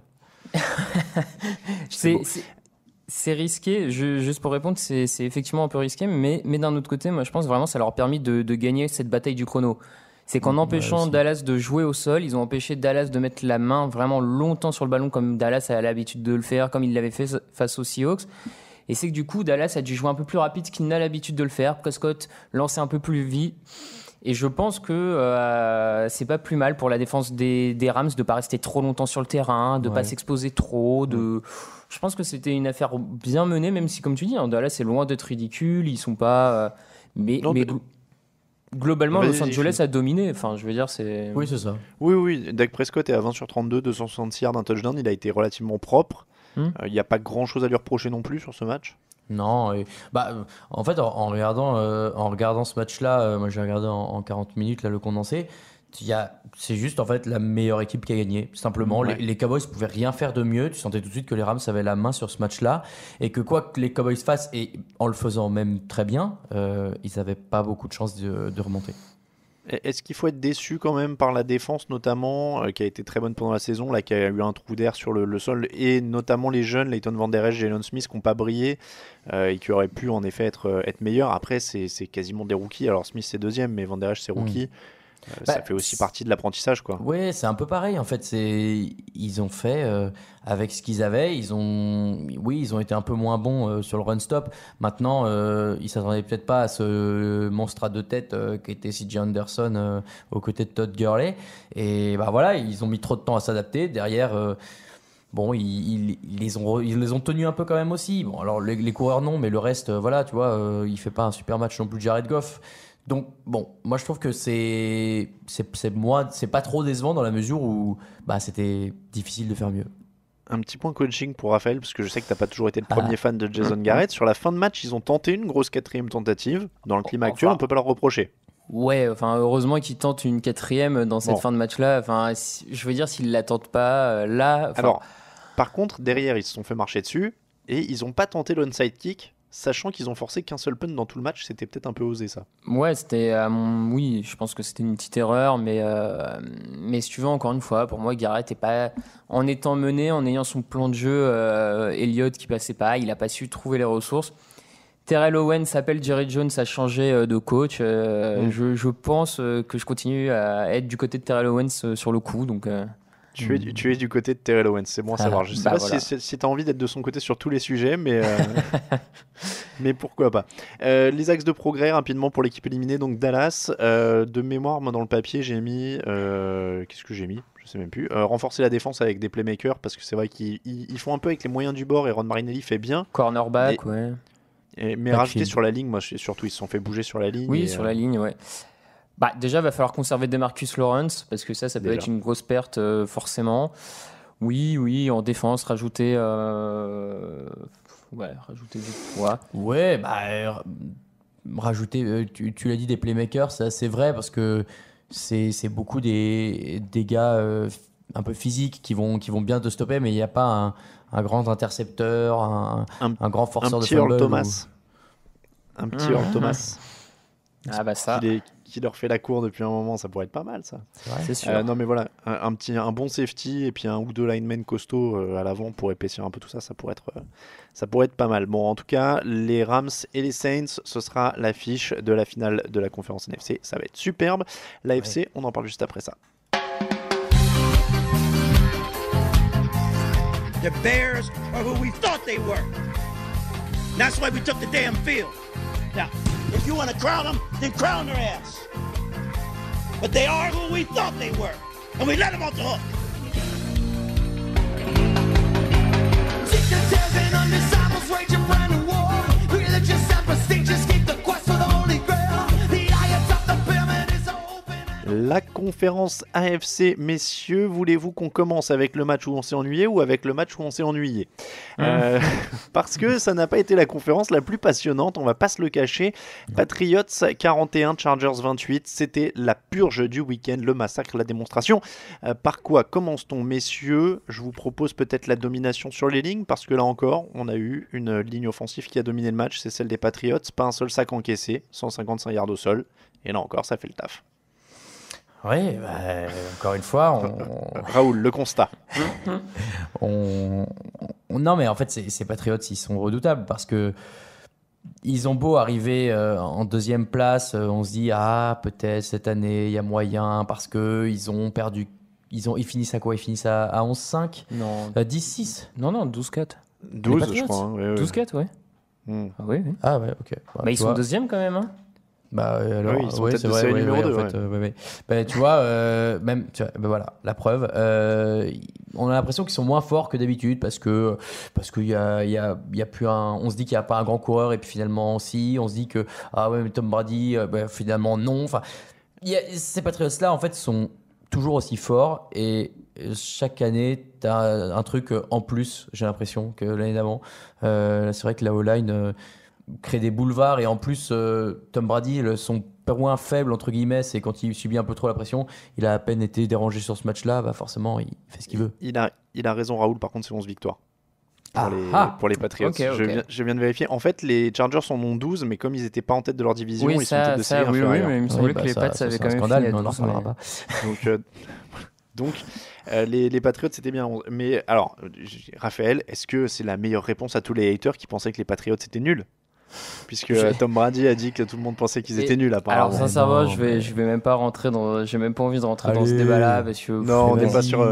C'est risqué, juste pour répondre, c'est effectivement un peu risqué, mais d'un autre côté, moi je pense vraiment que ça leur a permis de gagner cette bataille du chrono. C'est qu'en empêchant Dallas de jouer au sol, ils ont empêché Dallas de mettre la main vraiment longtemps sur le ballon comme Dallas a l'habitude de le faire, comme il l'avait fait face aux Seahawks. Et c'est que du coup, Dallas a dû jouer un peu plus rapide qu'il n'a l'habitude de le faire. Prescott lançait un peu plus vite. Et je pense que c'est pas plus mal pour la défense des Rams de pas rester trop longtemps sur le terrain, de pas s'exposer trop. Je pense que c'était une affaire bien menée, même si, comme tu dis, Dallas est loin d'être ridicule. Ils sont pas. Globalement, Los Angeles a dominé. Enfin, je veux dire, c'est. Oui, c'est ça. Oui. Dak Prescott est à 20 sur 32, 260 yards, un touchdown. Il a été relativement propre. Il n'y a pas grand-chose à lui reprocher non plus sur ce match. Non, en fait, en regardant ce match-là, moi j'ai regardé en 40 minutes là, le condensé. C'est juste en fait la meilleure équipe qui a gagné. Simplement, les Cowboys pouvaient rien faire de mieux. Tu sentais tout de suite que les Rams avaient la main sur ce match-là et que quoi que les Cowboys fassent, et en le faisant même très bien, ils n'avaient pas beaucoup de chances de remonter. Est-ce qu'il faut être déçu quand même par la défense notamment, qui a été très bonne pendant la saison, là, qui a eu un trou d'air sur le sol, et notamment les jeunes, Leighton Van Der Esch, Jalen Smith, qui n'ont pas brillé et qui auraient pu en effet être meilleurs. Après, c'est quasiment des rookies. Alors Smith c'est deuxième, mais Van Der Esch c'est rookie. Ça fait aussi partie de l'apprentissage, quoi. Ouais, c'est un peu pareil en fait. Ils ont fait avec ce qu'ils avaient. Ils ont été un peu moins bons sur le run stop. Maintenant, ils s'attendaient peut-être pas à ce monstre à deux têtes qui était CJ Anderson aux côtés de Todd Gurley. Et voilà, ils ont mis trop de temps à s'adapter. Derrière. Ils les ont tenus un peu quand même aussi. Bon, alors les coureurs non, mais le reste, tu vois, il fait pas un super match non plus, Jared Goff. Donc moi je trouve que c'est pas trop décevant dans la mesure où c'était difficile de faire mieux. Un petit point coaching pour Raphaël, parce que je sais que tu n'as pas toujours été le premier fan de Jason Garrett. Sur la fin de match, ils ont tenté une grosse 4e tentative. Dans le climat actuel, on peut pas leur reprocher. Ouais, heureusement qu'ils tentent une 4e dans cette fin de match-là. Je veux dire, s'ils la tentent pas là. Alors, par contre, derrière, ils se sont fait marcher dessus et ils n'ont pas tenté l'onside kick. Sachant qu'ils ont forcé qu'un seul punt dans tout le match, c'était peut-être un peu osé ça. Ouais, oui, je pense que c'était une petite erreur, mais si tu veux, encore une fois, pour moi, Garrett est pas, en étant mené, en ayant son plan de jeu, Elliott qui passait pas, il a pas su trouver les ressources. Terrell Owens s'appelle Jerry Jones, a changé de coach. Je pense que je continue à être du côté de Terrell Owens sur le coup, donc. Tu es du côté de Terrell Owens, c'est bon à savoir. Je sais pas voilà. si tu as envie d'être de son côté sur tous les sujets, mais, mais pourquoi pas. Les axes de progrès rapidement pour l'équipe éliminée, donc Dallas. De mémoire, moi dans le papier, j'ai mis. Qu'est-ce que j'ai mis ? Je sais même plus. Renforcer la défense avec des playmakers, parce que c'est vrai qu'ils font un peu avec les moyens du bord et Ron Marinelli fait bien. Cornerback, ouais. Mais rajouter sur la ligne, moi surtout, ils se sont fait bouger sur la ligne. Oui, sur la ligne, ouais. Bah, déjà, il va falloir conserver DeMarcus Lawrence, parce que ça peut Déjà. être une grosse perte, forcément. Oui, en défense, rajouter du poids. Ouais, rajouter, tu l'as dit, des playmakers, c'est vrai, parce que c'est beaucoup des gars un peu physiques qui vont bien te stopper, mais il n'y a pas un grand intercepteur, un grand forceur de fumble. Un petit Earl Thomas. Ah bah ça, Qui leur fait la cour depuis un moment, ça pourrait être pas mal ça. c'est sûr. Non mais voilà, un bon safety et puis un ou deux linemen costauds à l'avant pour épaissir un peu tout ça, ça pourrait être pas mal. Bon, en tout cas, les Rams et les Saints, ce sera l'affiche de la finale de la conférence NFC. Ça va être superbe. L'AFC, on en parle juste après ça. The Bears are who we thought they were. That's why we took the damn field. Now, if you want to crown them, then crown their ass. But they are who we thought they were. And we let them off the hook. La conférence AFC, messieurs, voulez-vous qu'on commence avec le match où on s'est ennuyé ou avec le match où on s'est ennuyé Parce que ça n'a pas été la conférence la plus passionnante, on va pas se le cacher. Patriots 41, Chargers 28, c'était la purge du week-end, le massacre, la démonstration. Par quoi commence-t-on, messieurs ? Je vous propose peut-être la domination sur les lignes, parce que là encore, on a eu une ligne offensive qui a dominé le match, c'est celle des Patriots, pas un seul sac encaissé, 155 yards au sol, et là encore, ça fait le taf. Oui, encore une fois, Raoul, le constat. Non, mais en fait, ces Patriots, ils sont redoutables parce que ils ont beau arriver en deuxième place, on se dit peut-être cette année il y a moyen parce que ils ont perdu. Ils finissent à quoi ? Ils finissent à 11-5 ? Non. 10-6 ? Non, 12-4. 12, je crois. Hein, ouais. 12-4, ouais. Ah oui. Ah ouais, ok. Bah, ils sont deuxième quand même, hein. Alors, oui, ils sont peut-être c'est vrai, numéro 2. En fait, tu vois, même, voilà, la preuve. On a l'impression qu'ils sont moins forts que d'habitude parce qu'il y a plus on se dit qu'il n'y a pas un grand coureur et puis finalement si, on se dit que mais Tom Brady, finalement non. Enfin, ces Patriots-là en fait sont toujours aussi forts et chaque année tu as un truc en plus, j'ai l'impression, que l'année d'avant. C'est vrai que la O-line crée des boulevards et en plus Tom Brady, son point faible entre guillemets, c'est quand il subit un peu trop la pression. Il a à peine été dérangé sur ce match-là, forcément il fait ce qu'il veut. Il a raison, Raoul, par contre c'est 11 victoires pour les Patriots. Okay. Je viens de vérifier. En fait, les Chargers en ont 12, mais comme ils n'étaient pas en tête de leur division, ils sont tête de série inférieure. Mais il me semblait que les Pats avaient quand même scandale, fini à mais on n'en 12, reparlera pas. Donc les Patriots, c'était bien. Mais alors, Raphaël, est-ce que c'est la meilleure réponse à tous les haters qui pensaient que les Patriots c'était nul ? Puisque Tom Brady a dit que tout le monde pensait qu'ils étaient nuls apparemment. Alors sincèrement, je vais même pas rentrer dans, j'ai même pas envie de rentrer dans ce débat-là parce que non, on n'est pas sur,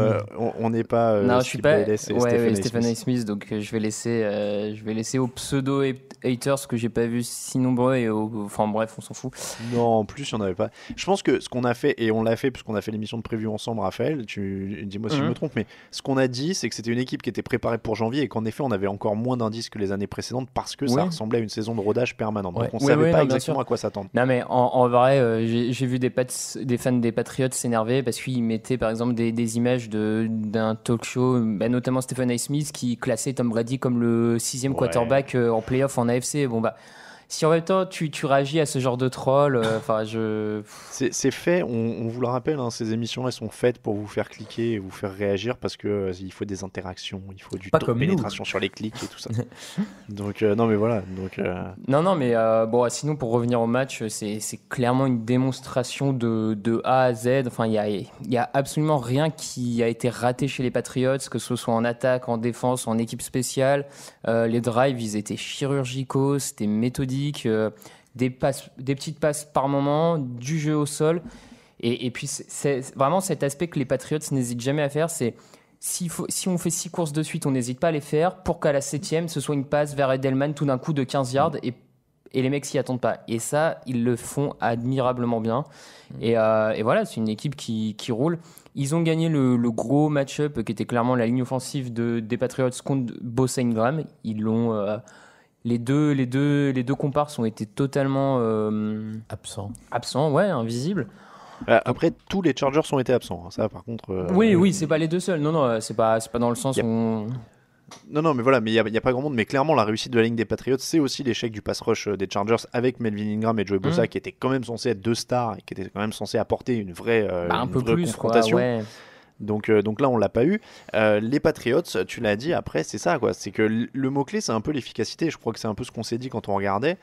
on n'est pas. Non, je suis pas. Stephen A. Smith, donc je vais laisser aux pseudo haters que j'ai pas vu si nombreux et enfin bref, on s'en fout. Non, en plus, il n'y en avait pas. Je pense que ce qu'on a fait, et on l'a fait puisqu'on a fait l'émission de preview ensemble, Raphaël, dis-moi si je me trompe, mais ce qu'on a dit, c'est que c'était une équipe qui était préparée pour janvier et qu'en effet, on avait encore moins d'indices que les années précédentes parce que ça ressemblait à une saison de rodage permanente. Donc on savait pas exactement à quoi s'attendre. Non, mais en vrai, j'ai vu des fans des Patriots s'énerver parce qu'ils mettaient par exemple des images d'un talk show, notamment Stephen A. Smith qui classait Tom Brady comme le 6e quarterback en playoff en AFC. Bon si en même temps tu réagis à ce genre de troll, c'est fait, on vous le rappelle, hein, ces émissions elles sont faites pour vous faire cliquer et vous faire réagir parce que il faut des interactions, il faut du taux de pénétration sur les clics et tout ça. Donc non mais voilà. Non mais sinon pour revenir au match, c'est clairement une démonstration de A à Z. Enfin il y a absolument rien qui a été raté chez les Patriots, que ce soit en attaque, en défense, en équipe spéciale. Les drives ils étaient chirurgicaux, c'était méthodique. Des petites passes par moment, du jeu au sol. Et puis, c'est vraiment cet aspect que les Patriots n'hésitent jamais à faire, c'est si on fait 6 courses de suite, on n'hésite pas à les faire pour qu'à la 7e, ce soit une passe vers Edelman tout d'un coup de 15 yards et les mecs s'y attendent pas. Et ça, ils le font admirablement bien. Et voilà, c'est une équipe qui roule. Ils ont gagné le gros match-up qui était clairement la ligne offensive des Patriots contre Bosa Ingram. Ils l'ont... Les deux comparses ont été totalement absents, ouais, invisibles. Après, tous les Chargers ont été absents. Hein. Ça, par contre. Oui, c'est pas les deux seuls. Non, c'est pas dans le sens où. Non, mais voilà, mais il y a pas grand monde. Mais clairement, la réussite de la ligne des Patriots, c'est aussi l'échec du pass rush des Chargers avec Melvin Ingram et Joey Bosa, qui étaient quand même censés être 2 stars et qui étaient quand même censés apporter une vraie, un peu plus, confrontation. Quoi, ouais. Donc là, on l'a pas eu. Les Patriots, tu l'as dit, après, c'est ça, quoi. C'est que le mot-clé, c'est un peu l'efficacité. Je crois que c'est un peu ce qu'on s'est dit quand on regardait.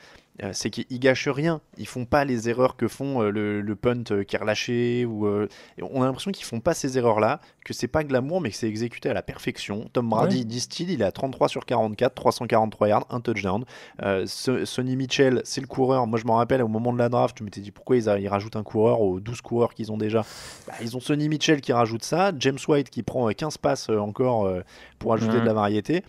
C'est qu'ils gâchent rien. Ils font pas les erreurs que font le punt qui est relâché. On a l'impression qu'ils font pas ces erreurs-là, que c'est pas glamour, mais que c'est exécuté à la perfection. Tom Brady, distille, il est à 33 sur 44, 343 yards, un touchdown. Sonny Mitchell, c'est le coureur. Moi, je m'en rappelle, au moment de la draft, je m'étais dit pourquoi ils rajoutent un coureur aux 12 coureurs qu'ils ont déjà. Ils ont Sonny Mitchell qui rajoute ça, James White qui prend 15 passes encore pour ajouter de la variété.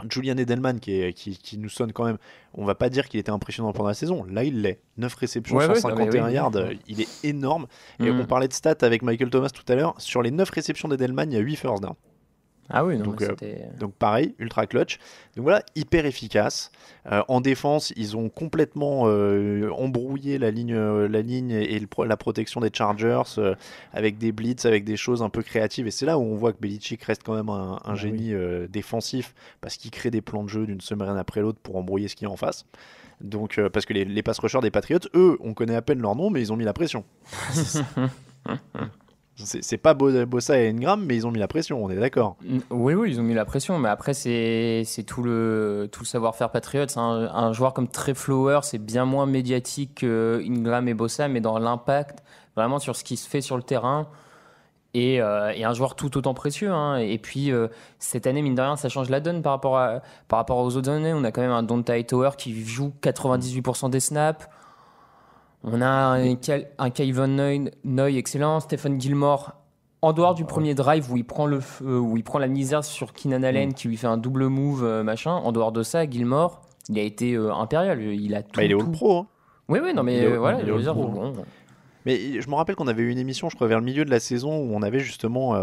Julian Edelman qui nous sonne quand même, on va pas dire qu'il était impressionnant pendant la saison, là il l'est, 9 réceptions, 151 yards, il est énorme. Et on parlait de stats avec Michael Thomas tout à l'heure, sur les 9 réceptions d'Edelman, il y a 8 first down. Ah oui, non, donc pareil, ultra clutch. Donc voilà, hyper efficace. En défense, ils ont complètement embrouillé la ligne et la protection des Chargers avec des blitz, avec des choses un peu créatives. Et c'est là où on voit que Belichick reste quand même un génie défensif parce qu'il crée des plans de jeu d'une semaine après l'autre pour embrouiller ce qu'il y a en face. Donc, parce que les pass rushers des Patriots, eux, on connaît à peine leur nom, mais ils ont mis la pression. C'est pas Bosa et Ingram, mais ils ont mis la pression, on est d'accord. Oui, ils ont mis la pression, mais après, c'est tout le savoir-faire Patriots. Un joueur comme Trey Flowers, c'est bien moins médiatique que Ingram et Bosa, mais dans l'impact, vraiment sur ce qui se fait sur le terrain, et un joueur tout autant précieux. Hein. Et puis, cette année, mine de rien, ça change la donne par rapport aux autres années. On a quand même un Donta Hightower qui joue 98% des snaps. On a un Kayvon Noy excellent, Stephen Gilmore en dehors du premier drive où il prend la misère sur Keenan Allen qui lui fait un double move machin. En dehors de ça, Gilmore, il a été impérial. Il a tout. Il est All-Pro. Hein. Oui, non mais voilà, je veux dire. Bon. Mais je me rappelle qu'on avait eu une émission, je crois, vers le milieu de la saison où on avait justement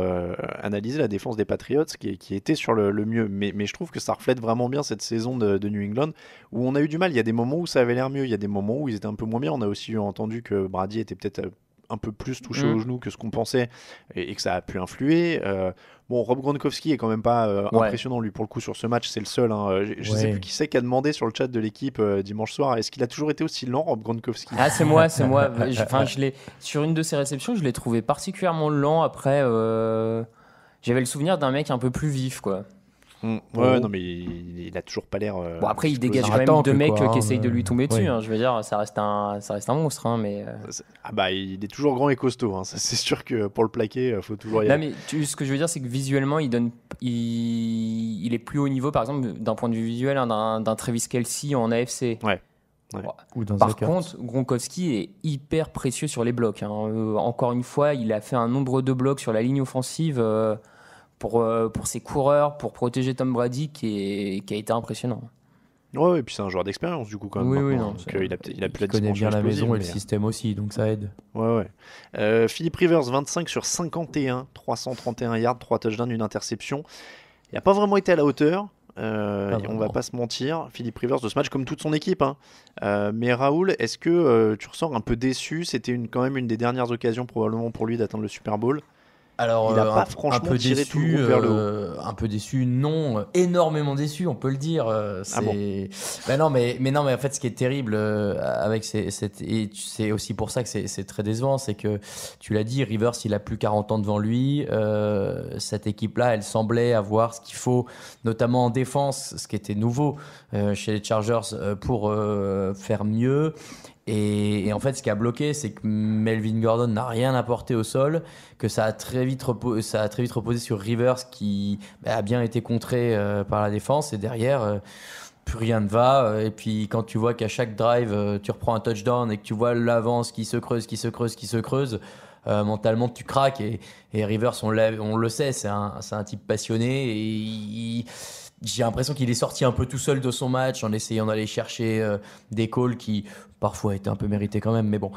analysé la défense des Patriots qui était sur le mieux. Mais je trouve que ça reflète vraiment bien cette saison de New England où on a eu du mal. Il y a des moments où ça avait l'air mieux, il y a des moments où ils étaient un peu moins bien. On a aussi entendu que Brady était peut-être un peu plus touché au genou que ce qu'on pensait et que ça a pu influer. Bon, Rob Gronkowski est quand même pas impressionnant lui pour le coup sur ce match, c'est le seul. Hein. Je sais plus qui c'est qui a demandé sur le chat de l'équipe dimanche soir, est-ce qu'il a toujours été aussi lent, Rob Gronkowski? Ah, c'est moi. Sur une de ses réceptions, je l'ai trouvé particulièrement lent. Après, j'avais le souvenir d'un mec un peu plus vif, quoi. Non mais il a toujours pas l'air. Bon après il dégage quand même deux mecs qui essayent de lui tomber dessus. Hein, je veux dire, ça reste un monstre, hein, mais. Il est toujours grand et costaud. Hein, ça, c'est sûr que pour le plaquer, faut toujours y aller. Mais ce que je veux dire, c'est que visuellement, il est plus haut niveau, par exemple, d'un point de vue visuel, hein, d'un Travis Kelce en AFC. Ouais. Ou dans Par contre, Gronkowski est hyper précieux sur les blocs. Hein. Encore une fois, il a fait un nombre de blocs sur la ligne offensive. Pour ses coureurs, pour protéger Tom Brady, qui a été impressionnant. Ouais, et puis c'est un joueur d'expérience du coup quand même. Oui, non, donc il a pu il connaît bien la maison et le système aussi, donc ça aide. Ouais. Philip Rivers, 25 sur 51, 331 yards, 3 touchdowns, une interception. Il n'a pas vraiment été à la hauteur. On va pas se mentir, Philip Rivers de ce match comme toute son équipe. Hein. Mais Raoul, est-ce que tu ressors un peu déçu? C'était quand même une des dernières occasions probablement pour lui d'atteindre le Super Bowl. Alors, il n'a pas franchement tiré tout le groupe vers le haut. Un peu déçu, non, énormément déçu, on peut le dire. Non, mais en fait, ce qui est terrible avec et c'est aussi pour ça que c'est très décevant, c'est que tu l'as dit, Rivers, il a plus 40 ans devant lui. Cette équipe-là, elle semblait avoir ce qu'il faut, notamment en défense, ce qui était nouveau chez les Chargers pour faire mieux. Et en fait, ce qui a bloqué, c'est que Melvin Gordon n'a rien apporté au sol, que ça a très vite reposé sur Rivers qui a bien été contré par la défense. Et derrière, plus rien ne va. Et puis quand tu vois qu'à chaque drive, tu reprends un touchdown et que tu vois l'avance qui se creuse, mentalement tu craques. Et Rivers, on le sait, c'est un type passionné. Et j'ai l'impression qu'il est sorti un peu tout seul de son match en essayant d'aller chercher des calls qui parfois étaient un peu mérités quand même, mais bon.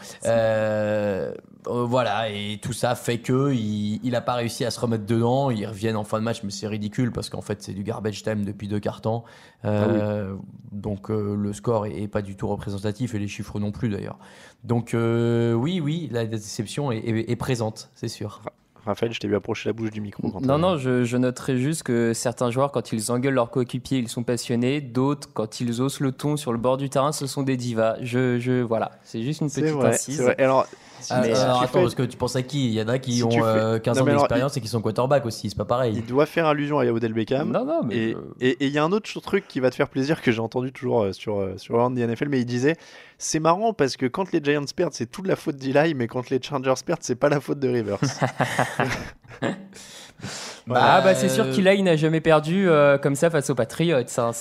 Voilà, et tout ça fait qu'il n'a pas réussi à se remettre dedans. Ils reviennent en fin de match, mais c'est ridicule parce qu'en fait c'est du garbage time depuis 2 quarts-temps. Donc le score est pas du tout représentatif et les chiffres non plus d'ailleurs. Donc oui, la déception est présente, c'est sûr. Raphaël, je t'ai vu approcher la bouche du micro. Non, je noterai juste que certains joueurs, quand ils engueulent leurs coéquipiers, ils sont passionnés. D'autres, quand ils haussent le ton sur le bord du terrain, ce sont des divas. Voilà, c'est juste une petite incise. C'est vrai. Alors, attends, parce que tu penses à qui ? Il y en a qui ont 15 ans d'expérience et qui sont quarterback aussi, c'est pas pareil. Il doit faire allusion à Odell Beckham. Non, mais et il y a un autre truc qui va te faire plaisir que j'ai entendu toujours sur Around the NFL, mais il disait c'est marrant parce que quand les Giants perdent, c'est toute la faute d'Eli, mais quand les Chargers perdent, c'est pas la faute de Rivers. C'est sûr qu'Eli n'a jamais perdu comme ça face aux Patriots. Ça,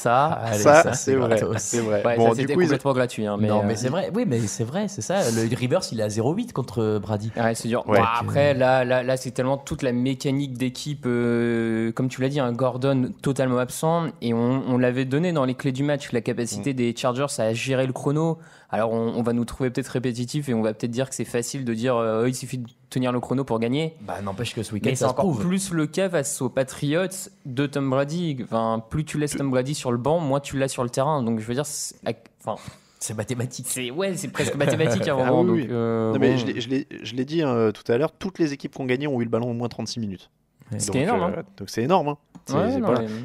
c'est vrai. Ouais, bon, ça, c'était complètement gratuit. Hein, mais c'est vrai. Oui, mais c'est vrai, c'est ça. Le Rivers, il est à 0-8 contre Brady. Ouais, c'est dur. Ouais, après, là, c'est tellement toute la mécanique d'équipe, comme tu l'as dit, un Gordon totalement absent. Et on l'avait donné dans les clés du match, la capacité des Chargers à gérer le chrono. Alors, on va nous trouver peut-être répétitif et on va peut-être dire que c'est facile de dire il suffit de tenir le chrono pour gagner. N'empêche que ce week-end, mais ça c'est se prouve. encore plus le cas face aux Patriots de Tom Brady. Enfin, plus tu laisses Tom Brady sur le banc, moins tu l'as sur le terrain. Donc, je veux dire, c'est mathématique. C'est presque mathématique à un moment. Oui. Mais je l'ai dit tout à l'heure, toutes les équipes qui ont gagné ont eu le ballon au moins 36 minutes. Ce qui est énorme. Donc c'est énorme. Hein.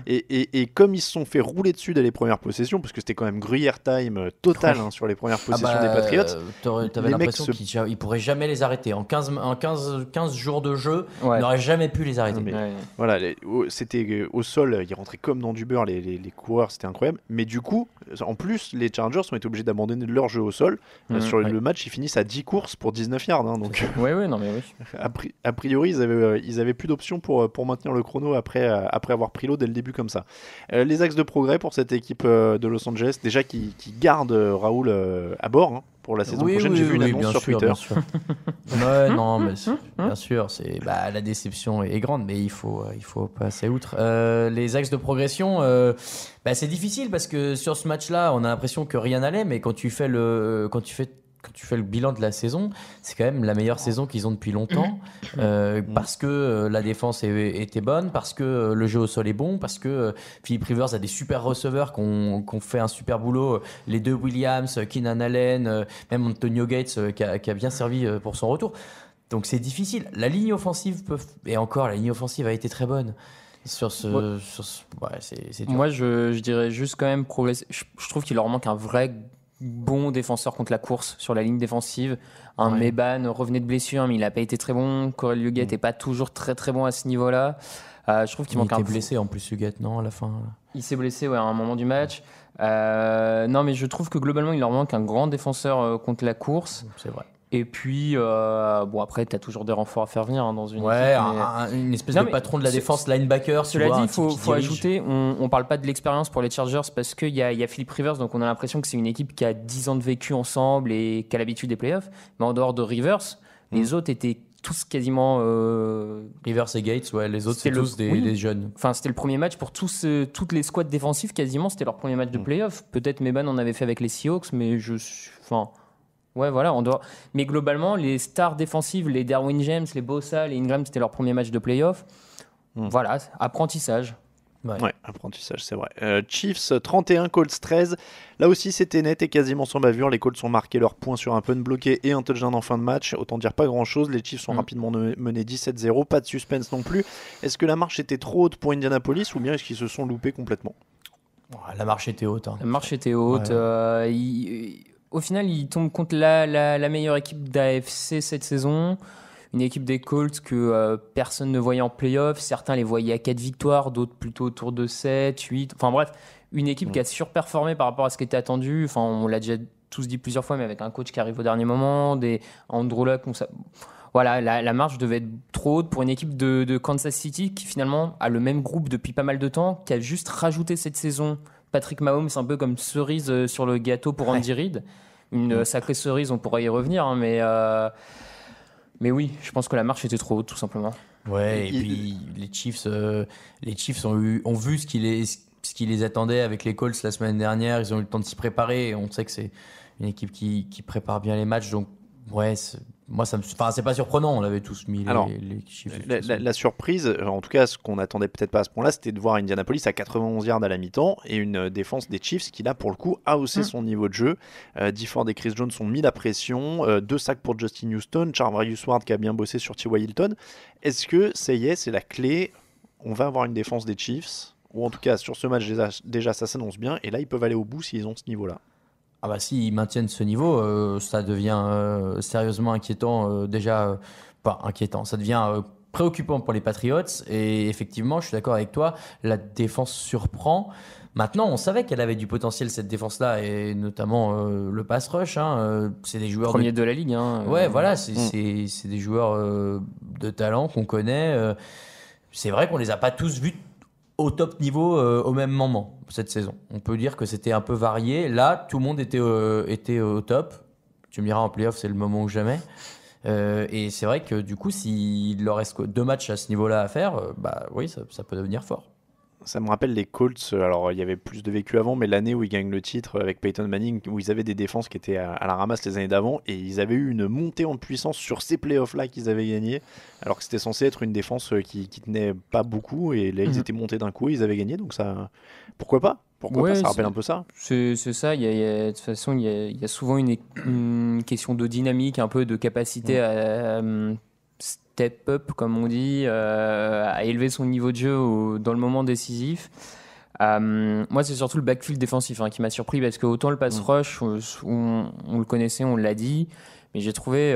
Et comme ils se sont fait rouler dessus dès les premières possessions, parce que c'était quand même gruyère time total sur les premières possessions des Patriots. T'avais l'impression qu'ils pourraient jamais les arrêter. En 15 jours de jeu, ils n'auraient jamais pu les arrêter. Voilà, c'était au sol, ils rentraient comme dans du beurre, les coureurs, c'était incroyable. Mais du coup, en plus, les Chargers ont été obligés d'abandonner leur jeu au sol. Sur le match, ils finissent à 10 courses pour 19 yards. Hein, donc, a priori, ils avaient plus d'options pour maintenir le chrono après avoir pris l'eau dès le début comme ça. Les axes de progrès pour cette équipe de Los Angeles, déjà qui garde Raoul à bord pour la saison prochaine. J'ai vu une annonce sur Twitter. Bien sûr. Non, mais bien sûr, la déception est grande, mais il faut passer outre. Les axes de progression, c'est difficile parce que sur ce match-là, on a l'impression que rien n'allait, mais quand tu fais le bilan de la saison, c'est quand même la meilleure saison qu'ils ont depuis longtemps, parce que la défense était bonne, parce que le jeu au sol est bon, parce que Philip Rivers a des super receveurs qui ont fait un super boulot, les deux Williams, Keenan Allen, même Antonio Gates qui a bien servi pour son retour. Donc c'est difficile. La ligne offensive la ligne offensive a été très bonne. C'est dur. Moi, je dirais juste quand même progresser. Je trouve qu'il leur manque un vrai bon défenseur contre la course sur la ligne défensive. Meban revenait de blessure, mais il n'a pas été très bon. Corey Liuget n'est pas toujours très très bon à ce niveau-là. Je trouve qu'il manque un. Il était blessé en plus, Liuget, non, à la fin. Il s'est blessé à un moment du match. Non, mais je trouve que globalement, il leur manque un grand défenseur contre la course. C'est vrai. Et puis, après, tu as toujours des renforts à faire venir dans une équipe. Une espèce de patron de la défense, linebacker. Cela dit, il faut ajouter, on parle pas de l'expérience pour les Chargers parce qu'il y a Philip Rivers, donc on a l'impression que c'est une équipe qui a 10 ans de vécu ensemble et qui a l'habitude des playoffs. Mais en dehors de Rivers, les autres étaient tous quasiment... Rivers et Gates, les autres, c'est tous des jeunes. Enfin, c'était le premier match pour toutes les squads défensifs, quasiment, c'était leur premier match de playoff. Peut-être Meban en avait fait avec les Seahawks, mais ouais, voilà, mais globalement, les stars défensives, les Derwin James, les Bosa, les Ingram, c'était leur premier match de playoff. Voilà, apprentissage. Ouais, apprentissage, c'est vrai. Chiefs 31, Colts 13. Là aussi, c'était net et quasiment sans bavure. Les Colts ont marqué leurs points sur un punt bloqué et un touchdown en fin de match. Autant dire pas grand-chose. Les Chiefs sont rapidement menés 17-0. Pas de suspense non plus. Est-ce que la marche était trop haute pour Indianapolis ou bien est-ce qu'ils se sont loupés complètement ? La marche était haute. La marche était haute. Au final, ils tombent contre la meilleure équipe d'AFC cette saison. Une équipe des Colts que personne ne voyait en play-off. Certains les voyaient à 4 victoires, d'autres plutôt autour de 7, 8. Enfin bref, une équipe qui a surperformé par rapport à ce qui était attendu. Enfin, on l'a déjà tous dit plusieurs fois, mais avec un coach qui arrive au dernier moment, des Andrew Luck. Voilà, la marge devait être trop haute pour une équipe de Kansas City qui finalement a le même groupe depuis pas mal de temps, qui a juste rajouté cette saison Patrick Mahomes un peu comme cerise sur le gâteau pour Andy Reid. Une sacrée cerise, on pourra y revenir, hein, mais oui, je pense que la marche était trop haute, tout simplement. Ouais, et puis les Chiefs ont vu ce qui les attendait avec les Colts la semaine dernière. Ils ont eu le temps de s'y préparer. Et on sait que c'est une équipe qui prépare bien les matchs. Donc, ouais, c'est pas surprenant. On l'avait tous mis les Chiefs. La surprise, en tout cas, ce qu'on attendait peut-être pas à ce point-là, c'était de voir Indianapolis à 91 yards à la mi-temps et une défense des Chiefs qui, là, pour le coup, a haussé son niveau de jeu. Dee Ford et Chris Jones ont mis la pression. 2 sacs pour Justin Houston. Charvarius Ward qui a bien bossé sur T.Y. Hilton. Est-ce que ça y est, c'est la clé? On va avoir une défense des Chiefs, ou en tout cas, sur ce match, déjà ça s'annonce bien. Et là, ils peuvent aller au bout s'ils ont ce niveau-là. Ah bah s'ils maintiennent ce niveau, ça devient sérieusement inquiétant. Pas inquiétant, ça devient préoccupant pour les Patriots. Et effectivement, je suis d'accord avec toi, la défense surprend. Maintenant, on savait qu'elle avait du potentiel, cette défense-là, et notamment le pass rush. C'est des joueurs premier de la ligue. Ouais, voilà, c'est des joueurs de talent qu'on connaît. C'est vrai qu'on les a pas tous vus au top niveau au même moment cette saison. On peut dire que c'était un peu varié. Là, tout le monde était au top. Tu me diras, en playoff, c'est le moment ou jamais. Et c'est vrai que du coup, s'il leur reste 2 matchs à ce niveau-là à faire, oui, ça peut devenir fort. Ça me rappelle les Colts, alors il y avait plus de vécu avant, mais l'année où ils gagnent le titre avec Peyton Manning, où ils avaient des défenses qui étaient à la ramasse les années d'avant, et ils avaient eu une montée en puissance sur ces playoffs-là qu'ils avaient gagné, alors que c'était censé être une défense qui tenait pas beaucoup, et là ils étaient montés d'un coup et ils avaient gagné, donc ça, pourquoi pas, ça rappelle un peu ça. C'est ça, de toute façon, il y a souvent une question de dynamique, un peu de capacité à step up, comme on dit, à élever son niveau de jeu dans le moment décisif. Moi, c'est surtout le backfield défensif qui m'a surpris, parce que autant le pass rush, on le connaissait, on l'a dit, mais j'ai trouvé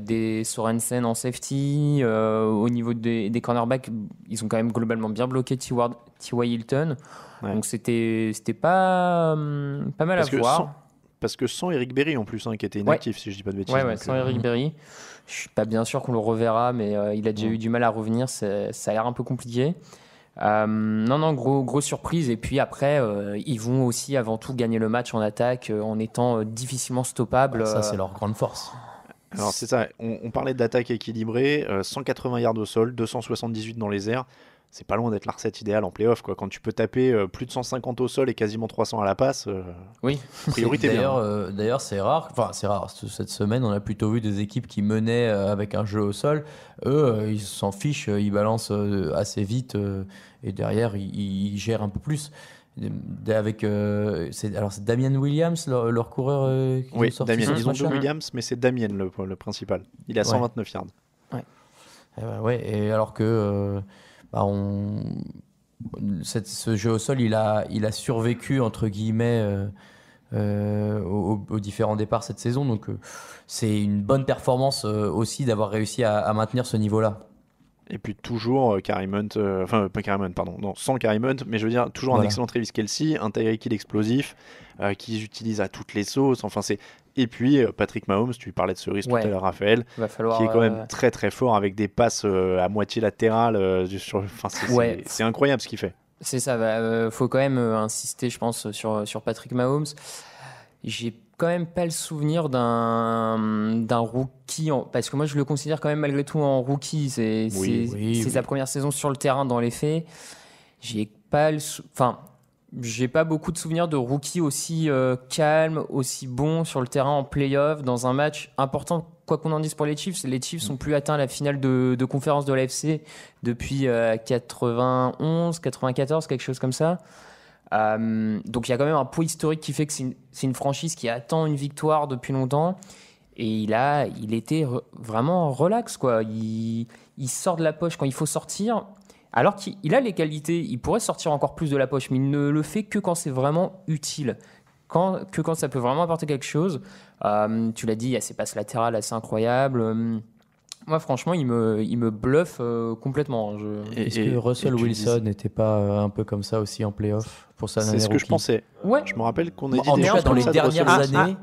des Sorensen en safety, au niveau des cornerbacks, ils ont quand même globalement bien bloqué T.Y. Hilton. Ouais. Donc c'était pas mal à voir. Parce que sans Eric Berry en plus, qui était inactif, si je dis pas de bêtises. Ouais, sans Eric Berry. Je suis pas bien sûr qu'on le reverra, mais il a déjà eu du mal à revenir. Ça a l'air un peu compliqué. Non, grosse surprise. Et puis après, ils vont aussi avant tout gagner le match en attaque en étant difficilement stoppables. Ça, c'est leur grande force. Alors c'est ça, on parlait d'attaque équilibrée, 180 yards au sol, 278 dans les airs. C'est pas loin d'être la recette idéale en play-off, quoi. Quand tu peux taper plus de 150 au sol et quasiment 300 à la passe, oui. Priorité bien. D'ailleurs, c'est rare. Enfin, c'est rare. Cette semaine, on a plutôt vu des équipes qui menaient avec un jeu au sol. Eux, ils s'en fichent, ils balancent assez vite et derrière, ils gèrent un peu plus. C'est Damien Williams, leur coureur qui oui, est sorti. Damien. Ils ont deux Williams, mais c'est Damien le principal. Il est à 129 yards. Ouais. Et alors que ce jeu au sol, il a survécu entre guillemets aux différents départs cette saison. Donc c'est une bonne performance aussi d'avoir réussi à maintenir ce niveau-là. Et puis toujours Kareem Hunt, pas Kareem Hunt, pardon, non, sans Kareem Hunt, mais je veux dire toujours un excellent Travis Kelce, un Tyreek Hill explosif qu'ils utilisent à toutes les sauces. Et puis Patrick Mahomes, tu parlais de cerise tout à l'heure, Raphaël, qui est quand même très très fort avec des passes à moitié latérales. C'est incroyable ce qu'il fait. C'est ça, faut quand même insister, je pense, sur Patrick Mahomes. J'ai quand même pas le souvenir d'un rookie, parce que moi je le considère quand même malgré tout en rookie. C'est sa première saison sur le terrain dans les faits. J'ai pas beaucoup de souvenirs de rookie aussi calme, aussi bon sur le terrain en play-off dans un match important. Quoi qu'on en dise pour les Chiefs n'ont plus atteint la finale de conférence de l'AFC depuis 91, 94, quelque chose comme ça. Donc il y a quand même un poids historique qui fait que c'est une franchise qui attend une victoire depuis longtemps, et il était vraiment relax, quoi. Il sort de la poche quand il faut sortir, alors qu'il a les qualités, il pourrait sortir encore plus de la poche, mais il ne le fait que quand c'est vraiment utile, quand ça peut vraiment apporter quelque chose. Tu l'as dit, il y a ces passes latérales assez incroyables. Moi, franchement, il me bluffe complètement. Est-ce que Russell Wilson n'était pas un peu comme ça aussi en play-off pour sa année rookie ? C'est ce que je pensais. Ouais. Je me rappelle qu'on a dit des choses dans les dernières années.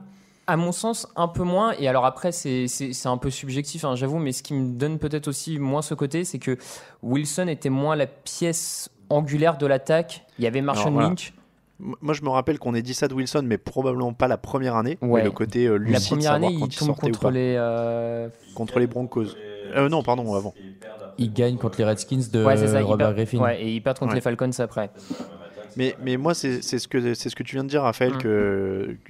À mon sens, un peu moins. Et alors après, c'est un peu subjectif, j'avoue, mais ce qui me donne peut-être aussi moins ce côté, c'est que Wilson était moins la pièce angulaire de l'attaque. Il y avait Marshawn Lynch. Moi, je me rappelle qu'on ait dit ça de Wilson, mais probablement pas la première année. Ouais. Mais le côté lucide, La première savoir année, quand il il tombe sortait ou contre pas. Contre les Broncos. Non, pardon, avant. Il gagne contre les Redskins de Ouais, c'est ça. Robert Griffin. Ouais, et ils perdent contre Ouais. les Falcons après. Mais moi, c'est ce que tu viens de dire, Raphaël,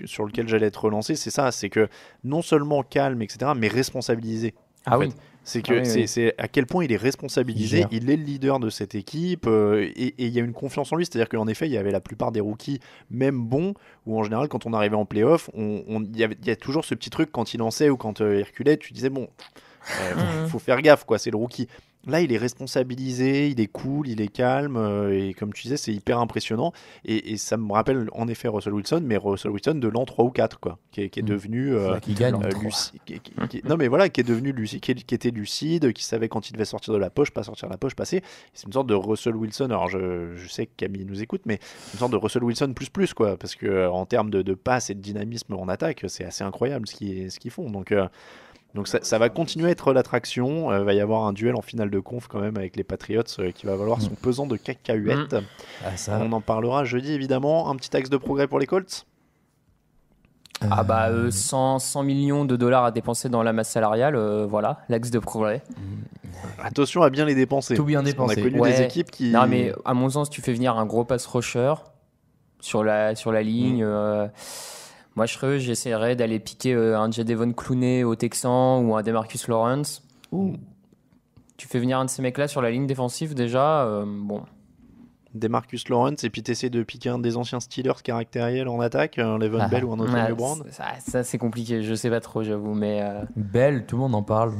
sur lequel j'allais être relancé. C'est ça, c'est que non seulement calme, etc., mais responsabilisé. Ah en oui. fait. C'est que oui. c'est à quel point il est responsabilisé, Il il est le leader de cette équipe et il y a une confiance en lui. C'est-à-dire qu'en effet, il y avait la plupart des rookies, même bons, où en général, quand on arrivait en playoff, il y a toujours ce petit truc quand il lançait ou quand il reculait, tu disais bon, faut faire gaffe, quoi, c'est le rookie. Là, il est responsabilisé, il est cool, il est calme, et comme tu disais, c'est hyper impressionnant. Et ça me rappelle en effet Russell Wilson, mais Russell Wilson de l'an 3 ou 4, quoi, qui est devenu. Qui gagne. Non, mais voilà, qui est devenu lucide, qui était lucide, qui savait quand il devait sortir de la poche, pas sortir de la poche, passer. C'est une sorte de Russell Wilson. Alors, je sais que Camille nous écoute, mais une sorte de Russell Wilson plus, quoi, parce que en termes de passe et de dynamisme en attaque, c'est assez incroyable ce qu'ils font. Donc ça va continuer à être l'attraction. Va y avoir un duel en finale de conf quand même avec les Patriots qui va valoir son pesant de cacahuètes. Ça. On en parlera jeudi évidemment. Un petit axe de progrès pour les Colts. 100 millions de dollars à dépenser dans la masse salariale, voilà, l'axe de progrès. Attention à bien les dépenser. Tout bien parce qu'on dépenser. a connu des équipes qui... Non, mais à mon sens, tu fais venir un gros pass rusher sur la ligne. Moi, j'essaierais d'aller piquer un Jadevon Clowney au Texans ou un DeMarcus Lawrence. Tu fais venir un de ces mecs-là sur la ligne défensive déjà, bon. Des Marcus Lawrence, et puis t'essaies de piquer un des anciens Steelers caractériels en attaque, un Le'Veon Bell ou un Antonio Brown. Ça, c'est compliqué, je sais pas trop, j'avoue, mais... Bell, tout le monde en parle.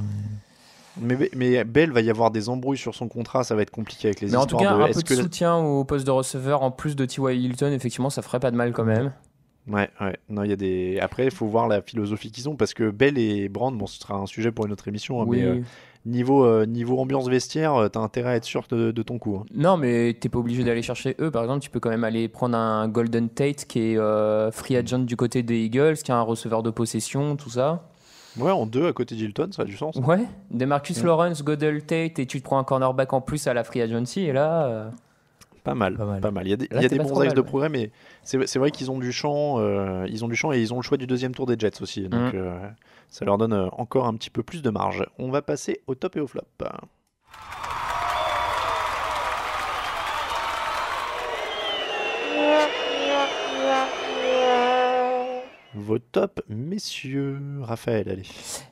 Mais Bell va y avoir des embrouilles sur son contrat, ça va être compliqué avec les Mais en tout cas, histoires un peu de soutien au poste de receveur, en plus de T.Y. Hilton, effectivement, ça ferait pas de mal quand même. Ouais. Non, il y a des... Après, il faut voir la philosophie qu'ils ont, parce que Bell et Brown, bon, ce sera un sujet pour une autre émission, hein, Oui. mais niveau ambiance vestiaire, t'as intérêt à être sûr de ton coup. Hein. Non, mais t'es pas obligé d'aller chercher eux. Par exemple, tu peux quand même aller prendre un Golden Tate qui est free agent du côté des Eagles, qui a un receveur de possession, tout ça. Ouais, en deux à côté d'Hilton, ça a du sens. Ouais, des Marcus Lawrence, Golden Tate, et tu te prends un cornerback en plus à la free agency, et là... Pas mal. Il y a Là, des pas bons trop axes mal, de ouais. progrès, mais c'est vrai qu'ils ont du champ, et ils ont le choix du deuxième tour des Jets aussi. Donc ça leur donne encore un petit peu plus de marge. On va passer au top et au flop. Vos tops, messieurs. Raphaël, allez.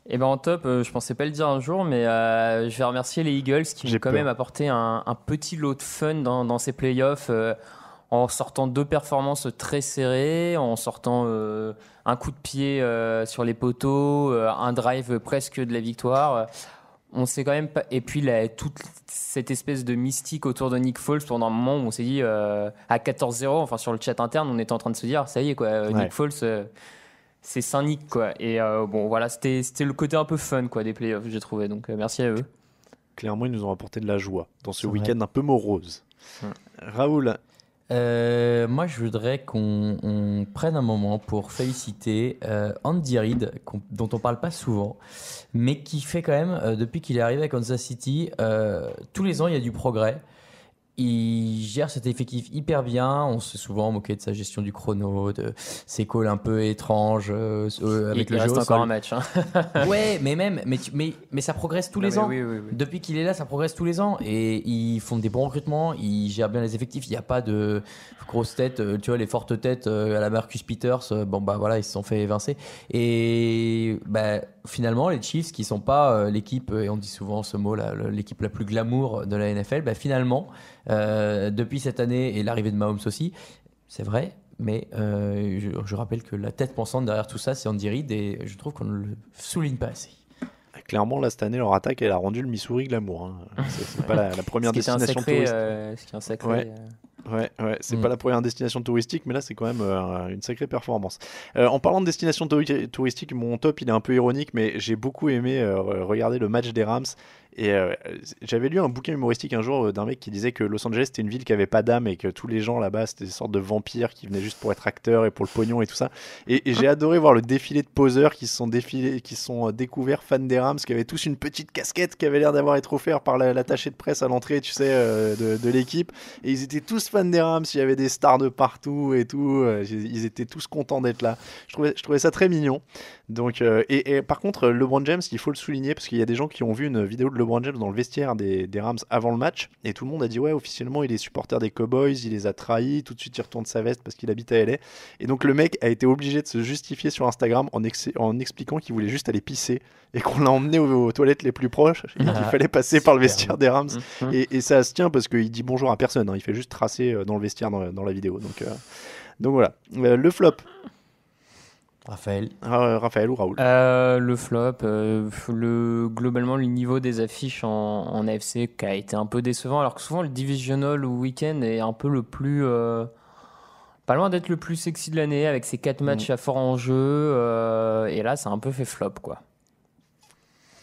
Et ben en top, je pensais pas le dire un jour, mais je vais remercier les Eagles qui J'ai ont quand peur. même apporté un petit lot de fun dans ces playoffs, en sortant 2 performances très serrées, en sortant un coup de pied sur les poteaux, un drive presque de la victoire. On s'est quand même pas... Et puis toute cette espèce de mystique autour de Nick Foles, pendant un moment où on s'est dit à 14-0, enfin sur le chat interne, on était en train de se dire ça y est quoi, Ouais. Nick Foles, c'est Saint-Nick quoi. Et bon voilà, c'était le côté un peu fun quoi des playoffs, j'ai trouvé. Donc merci à eux. Clairement, ils nous ont apporté de la joie dans ce C'est vrai. week-end un peu morose. Raoul, Moi, je voudrais qu'on prenne un moment pour féliciter Andy Reid, dont on parle pas souvent, mais qui fait quand même, depuis qu'il est arrivé à Kansas City, tous les ans, il y a du progrès. Il gère cet effectif hyper bien. On s'est souvent moqué de sa gestion du chrono, de ses calls un peu étranges avec il le jeu reste au encore sol. un match. Hein. Ouais, mais ça progresse tous les mais ans. oui. Depuis qu'il est là, ça progresse tous les ans et ils font des bons recrutements, ils gèrent bien les effectifs. Il n'y a pas de grosses têtes, tu vois, les fortes têtes à la Marcus Peters. Bon bah voilà, ils se sont fait évincer. Et bah, finalement, les Chiefs, qui sont pas l'équipe, et on dit souvent ce mot là, l'équipe la plus glamour de la NFL, bah finalement, depuis cette année et l'arrivée de Mahomes aussi, c'est vrai. Mais je rappelle que la tête pensante derrière tout ça, c'est Andy Reid, et je trouve qu'on ne le souligne pas assez. clairement, là, cette année, leur attaque, elle a rendu le Missouri glamour. Hein. C'est pas la première destination touristique. Ce qui est un sacré. Ouais, c'est pas la première destination touristique, mais là, c'est quand même une sacrée performance. En parlant de destination touristique, mon top, il est un peu ironique, mais j'ai beaucoup aimé regarder le match des Rams Et j'avais lu un bouquin humoristique un jour d'un mec qui disait que Los Angeles c'était une ville qui avait pas d'âme et que tous les gens là-bas c'était des sortes de vampires qui venaient juste pour être acteurs et pour le pognon et tout ça. Et j'ai adoré voir le défilé de poseurs qui se sont découverts fans des Rams, qui avaient tous une petite casquette qui avait l'air d'avoir été offerte par l'attaché de presse à l'entrée, tu sais, de l'équipe. Et ils étaient tous fans des Rams, il y avait des stars de partout et tout. Ils étaient tous contents d'être là. Je trouvais ça très mignon. Donc, et par contre, LeBron James, il faut le souligner parce qu'il y a des gens qui ont vu une vidéo de LeBron James dans le vestiaire des Rams avant le match et tout le monde a dit ouais, officiellement il est supporter des Cowboys, il les a trahis, tout de suite il retourne sa veste parce qu'il habite à LA. Et donc le mec a été obligé de se justifier sur Instagram en expliquant qu'il voulait juste aller pisser et qu'on l'a emmené aux toilettes les plus proches et qu'il fallait passer par le vestiaire des Rams. Et ça se tient parce qu'il dit bonjour à personne, hein, il fait juste tracer dans le vestiaire dans la vidéo. Donc voilà. Le flop. Raphaël ou Raoul? Le flop, globalement le niveau des affiches en AFC qui a été un peu décevant, alors que souvent le divisional ou week-end est un peu le plus pas loin d'être le plus sexy de l'année avec ses 4 matchs à fort enjeu, et là ça a un peu fait flop quoi.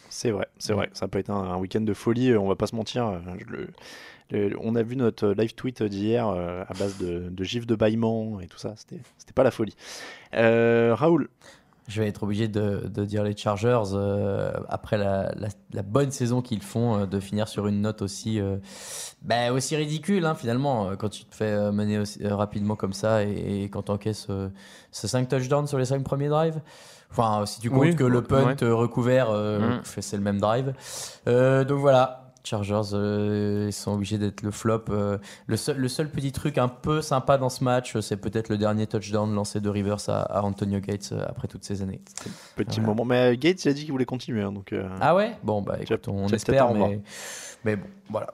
C'est vrai, ça peut être un week-end de folie, on va pas se mentir. On a vu notre live tweet d'hier à base de gifs de bâillement et tout ça, c'était pas la folie. Raoul? Je vais être obligé de dire les Chargers, après la bonne saison qu'ils font, de finir sur une note aussi ridicule, hein, finalement, quand tu te fais mener aussi, rapidement comme ça et quand tu encaisses ces 5 touchdowns sur les 5 premiers drives. Enfin, si tu comptes que le punt recouvert, c'est le même drive. Donc voilà. Chargers, ils sont obligés d'être le flop. Le seul petit truc un peu sympa dans ce match, c'est peut-être le dernier touchdown lancé de Rivers à Antonio Gates après toutes ces années. Petit moment. Mais Gates, il a dit qu'il voulait continuer. Hein, donc, Ah ouais? Bon, écoute, on espère, mais bon, voilà.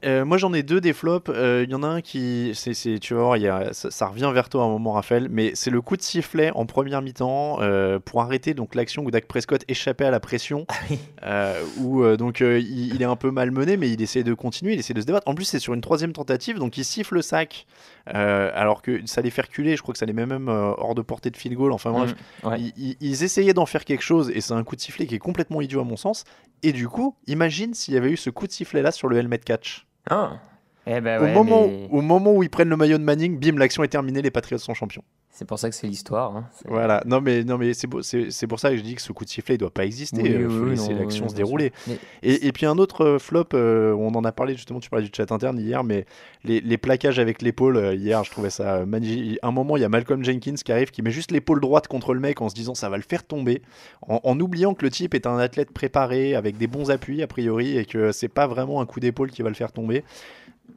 Moi j'en ai 2 des flops. Il y en a un qui, tu vas voir, ça revient vers toi à un moment, Raphaël, mais c'est le coup de sifflet en première mi-temps pour arrêter donc l'action où Dak Prescott échappait à la pression, où il est un peu malmené, mais il essaie de continuer, il essaie de se débattre. En plus c'est sur une 3e tentative, donc il siffle le sac, alors que ça les fait reculer. Je crois que ça les met même hors de portée de field goal. Enfin bref, ils essayaient d'en faire quelque chose et c'est un coup de sifflet qui est complètement idiot à mon sens. Et du coup, imagine s'il y avait eu ce coup de sifflet là sur le helmet catch. Au moment où ils prennent le maillot de Manning, bim, l'action est terminée, les Patriots sont champions. C'est pour ça que c'est l'histoire. Hein. Voilà, non mais c'est pour ça que je dis que ce coup de sifflet il doit pas exister. Il faut laisser l'action se dérouler. Et puis un autre flop, on en a parlé justement, tu parlais du chat interne hier, mais les plaquages avec l'épaule hier, je trouvais ça magnifique. À un moment, il y a Malcolm Jenkins qui arrive, qui met juste l'épaule droite contre le mec en se disant ça va le faire tomber, en oubliant que le type est un athlète préparé avec des bons appuis a priori et que c'est pas vraiment un coup d'épaule qui va le faire tomber.